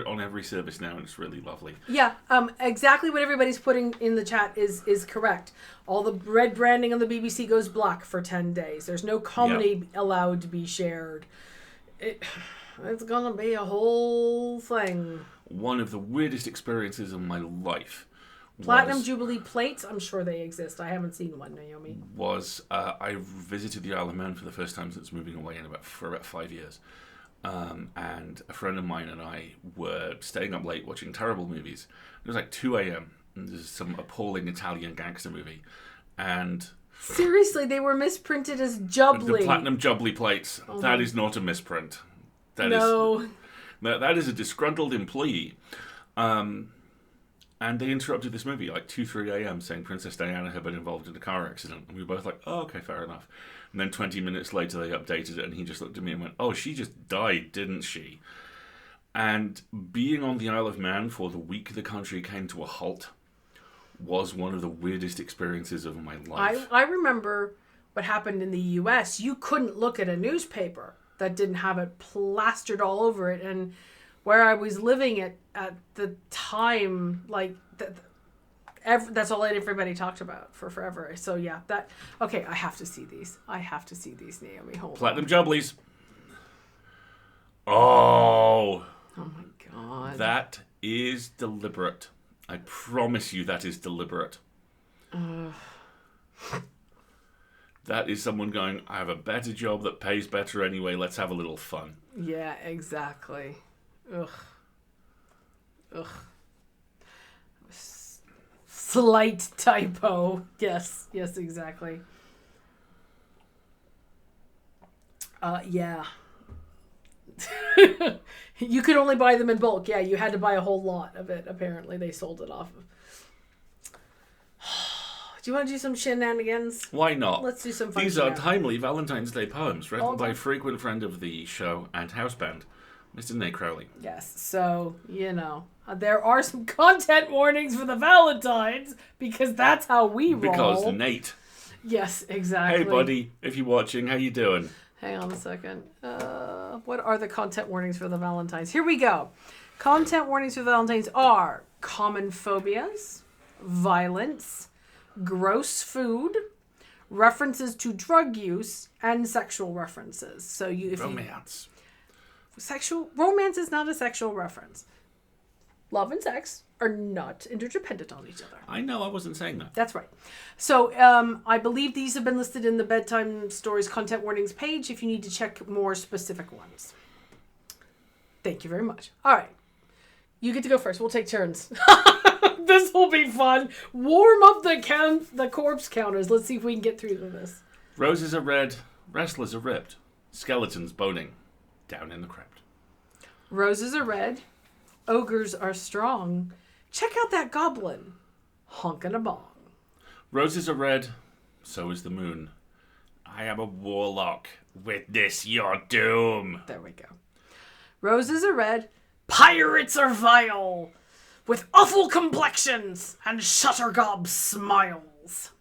on every service now, and it's really lovely. Yeah, exactly what everybody's putting in the chat is correct. All the red branding on the BBC goes black for 10 days. There's no comedy allowed to be shared. It's gonna be a whole thing. One of the weirdest experiences of my life. Platinum Jubilee plates, I'm sure they exist. I haven't seen one, Naomi. I visited the Isle of Man for the first time since moving away for about 5 years. And a friend of mine and I were staying up late watching terrible movies. It was 2 a.m. and there's some appalling Italian gangster movie. And... Seriously, they were misprinted as Jubilee. The Platinum Jubilee plates. Oh, that is not a misprint. That is a disgruntled employee. And And they interrupted this movie like 2, 3 a.m. saying Princess Diana had been involved in a car accident. And we were both like, oh, okay, fair enough. And then 20 minutes later they updated it and he just looked at me and went, oh, she just died, didn't she? And being on the Isle of Man for the week the country came to a halt was one of the weirdest experiences of my life. I remember what happened in the U.S. You couldn't look at a newspaper that didn't have it plastered all over it. And where I was living at the time, like, that's all everybody talked about for forever. So, yeah, okay, I have to see these. Naomi. Hold Platinum Jubblies. Oh. Oh, my God. That is deliberate. I promise you that is deliberate. That is someone going, I have a better job that pays better anyway, let's have a little fun. Yeah, exactly. Ugh. Slight typo. Yes, exactly. Yeah. You could only buy them in bulk. Yeah, you had to buy a whole lot of it. Apparently, they sold it off. Do you want to do some shenanigans? Why not? Let's do some fun. These are timely Valentine's Day poems written by frequent friend of the show and house band, Mr. Nate Crowley. Yes, so, there are some content warnings for the Valentines, because that's how we roll. Because Nate. Yes, exactly. Hey, buddy, if you're watching, how you doing? Hang on a second. What are the content warnings for the Valentines? Here we go. Content warnings for the Valentines are common phobias, violence, gross food, references to drug use, and sexual references. So romance. Romance is not a sexual reference. Love and sex are not interdependent on each other. I know, I wasn't saying that. That's right. So I believe these have been listed in the Bedtime Stories content warnings page if you need to check more specific ones. Thank you very much. All right. You get to go first. We'll take turns. This will be fun. Warm up the corpse counters. Let's see if we can get through this. Roses are red, wrestlers are ripped, skeletons boning down in the crypt. Roses are red, ogres are strong. Check out that goblin, honkin' a bong. Roses are red, so is the moon. I am a warlock. Witness your doom. There we go. Roses are red, pirates are vile, with awful complexions and shuttergob smiles.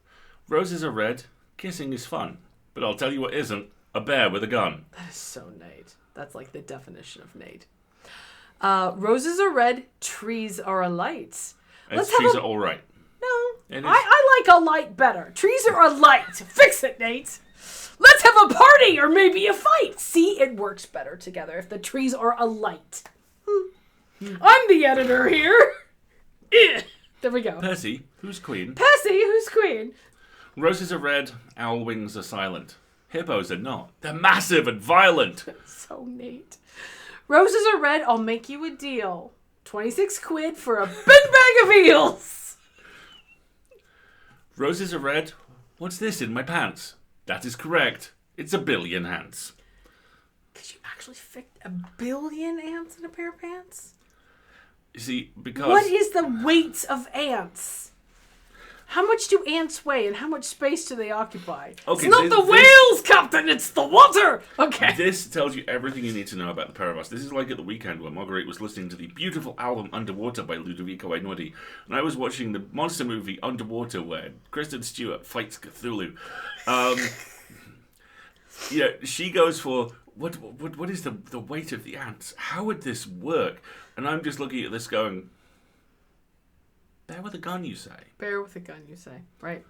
Roses are red, kissing is fun, but I'll tell you what isn't, a bear with a gun. That is so Nate. That's like the definition of Nate. Roses are red, trees are alight. Trees are all right. No, I like a light better. Trees are a light. Fix it, Nate. Let's have a party or maybe a fight. See, it works better together if the trees are a light. I'm the editor here. There we go. Percy, who's queen? Who's queen? Roses are red, owl wings are silent. Hippos are not. They're massive and violent. So neat. Roses are red, I'll make you a deal. 26 quid for a big bag of eels. Roses are red. What's this in my pants? That is correct. It's a billion ants. Could you actually fit a billion ants in a pair of pants? You see, because... What is the weight of ants? How much do ants weigh and how much space do they occupy? Okay, it's not the whales, Captain, it's the water! Okay. This tells you everything you need to know about the pair of us. This is like at the weekend where Marguerite was listening to the beautiful album Underwater by Ludovico Einaudi, and I was watching the monster movie Underwater where Kristen Stewart fights Cthulhu. She goes for, what is the weight of the ants? How would this work? And I'm just looking at this going... Bear with a gun, you say? Bear with a gun, you say. Right.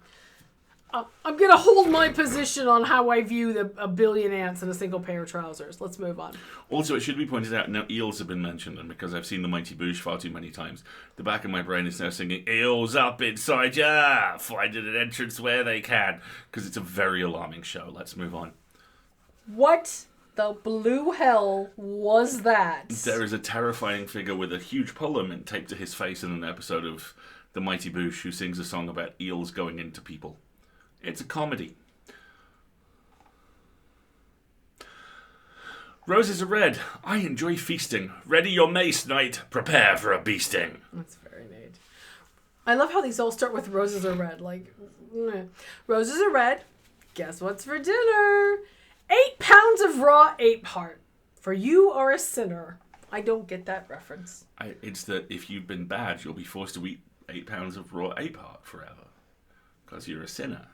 I'm going to hold my position on how I view a billion ants in a single pair of trousers. Let's move on. Also, it should be pointed out, now eels have been mentioned, and because I've seen The Mighty Boosh far too many times, the back of my brain is now singing, eels up inside ya, finding an entrance where they can, because it's a very alarming show. Let's move on. What the blue hell was that? There is a terrifying figure with a huge poem taped to his face in an episode of The Mighty Boosh who sings a song about eels going into people. It's a comedy. Roses are red. I enjoy feasting. Ready your mace, knight. Prepare for a beasting. That's very neat. I love how these all start with roses are red. Like, roses are red. Guess what's for dinner? 8 pounds of raw ape heart. For you are a sinner. I don't get that reference. It's that if you've been bad, you'll be forced to eat 8 pounds of raw ape heart forever. Because you're a sinner.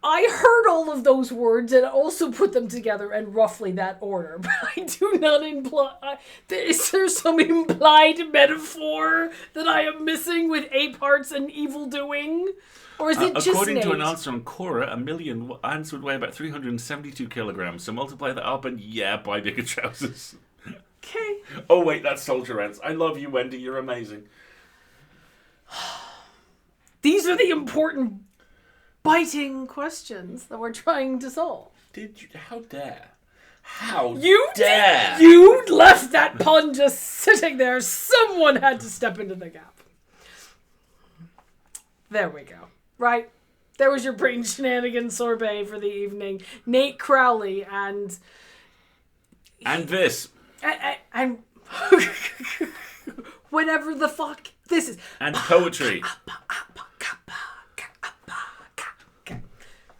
I heard all of those words and also put them together in roughly that order, but I do not imply... Is there some implied metaphor that I am missing with ape hearts and evil doing? Or is it just according to an Nate? answer on Quora, a million ants would weigh about 372 kilograms. So multiply that up and buy bigger trousers. Okay. Oh wait, that's soldier ants. I love you, Wendy. You're amazing. These are the important biting questions that we're trying to solve. Did you? How dare? How You dare? You left that pun just sitting there. Someone had to step into the gap. There we go. Right. There was your brain shenanigans sorbet for the evening. Nate Crowley and this. and whatever the fuck this is. And poetry.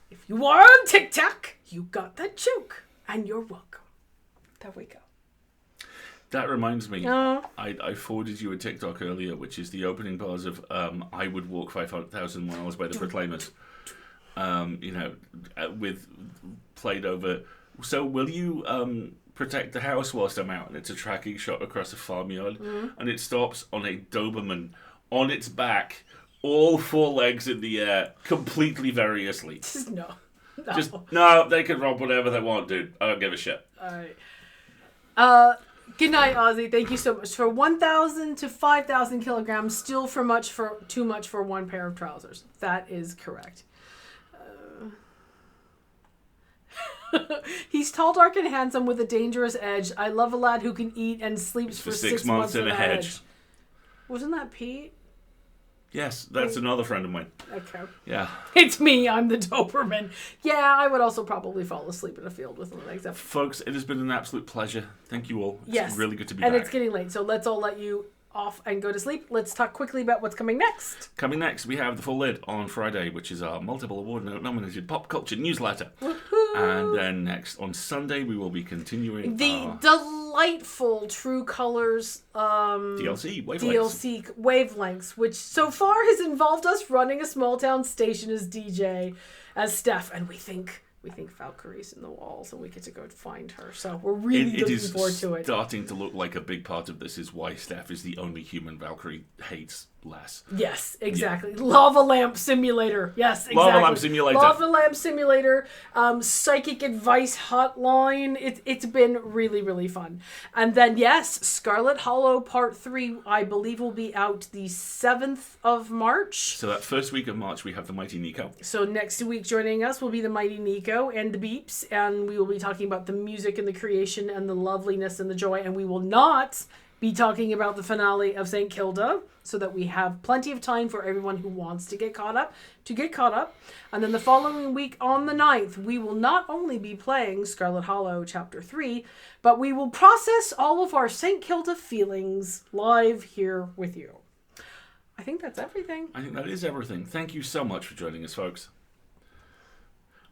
If you are on TikTok, you got that joke, and you're welcome. There we go. That reminds me, Oh. I forwarded you a TikTok earlier, which is the opening bars of I Would Walk 5,000 Miles by the Proclaimers. With played over. So will you protect the house whilst I'm out? And it's a tracking shot across a farmyard, and it stops on a Doberman on its back, all 4 legs in the air, completely variously. No. No, they can rob whatever they want, dude. I don't give a shit. All right. Good night, Ozzy. Thank you so much. For 1,000 to 5,000 kilograms, still too much for one pair of trousers. That is correct. He's tall, dark, and handsome with a dangerous edge. I love a lad who can eat and sleeps for 6 months in a hedge. Wasn't that Pete? Yes, that's another friend of mine. Okay. Yeah. It's me. I'm the Doberman. Yeah, I would also probably fall asleep in a field with one legs up. Folks, it has been an absolute pleasure. Thank you all. It's really good to be back. back. It's getting late, so let's all let you off and go to sleep. Let's talk quickly about what's coming next. Coming next, we have The Full Lid on Friday, which is our multiple award-nominated pop culture newsletter. Woo-hoo. And then next, on Sunday, we will be continuing the delightful True Colors DLC wavelengths, which so far has involved us running a small town station as DJ, as Steph, and we think Valkyrie's in the walls and we get to go find her. So we're really looking forward to it. It is starting to look like a big part of this is why Steph is the only human Valkyrie hates less. Yes, exactly. Yeah. Lava Lamp Simulator. Yes, exactly. Lava Lamp Simulator. Psychic advice hotline. It's been really, really fun. And then, yes, Scarlet Hollow Part 3, I believe, will be out the 7th of March. So that first week of March, we have the Mighty Nico. So next week joining us will be the Mighty Nico and the Beeps. And we will be talking about the music and the creation and the loveliness and the joy. And we will not be talking about the finale of St. Kilda, so that we have plenty of time for everyone who wants to get caught up. And then the following week on the 9th, we will not only be playing Scarlet Hollow Chapter 3, but we will process all of our St. Kilda feelings live here with you. I think that's everything. I think that is everything. Thank you so much for joining us, folks.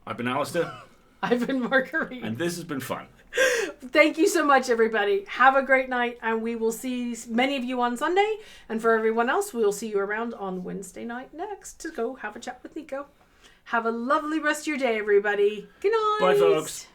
I've been Alasdair. I've been Marguerite. And this has been fun. Thank you so much, everybody. Have a great night, and we will see many of you on Sunday. And for everyone else, we will see you around on Wednesday night next to go have a chat with Nico. Have a lovely rest of your day, everybody. Good night. Bye, folks.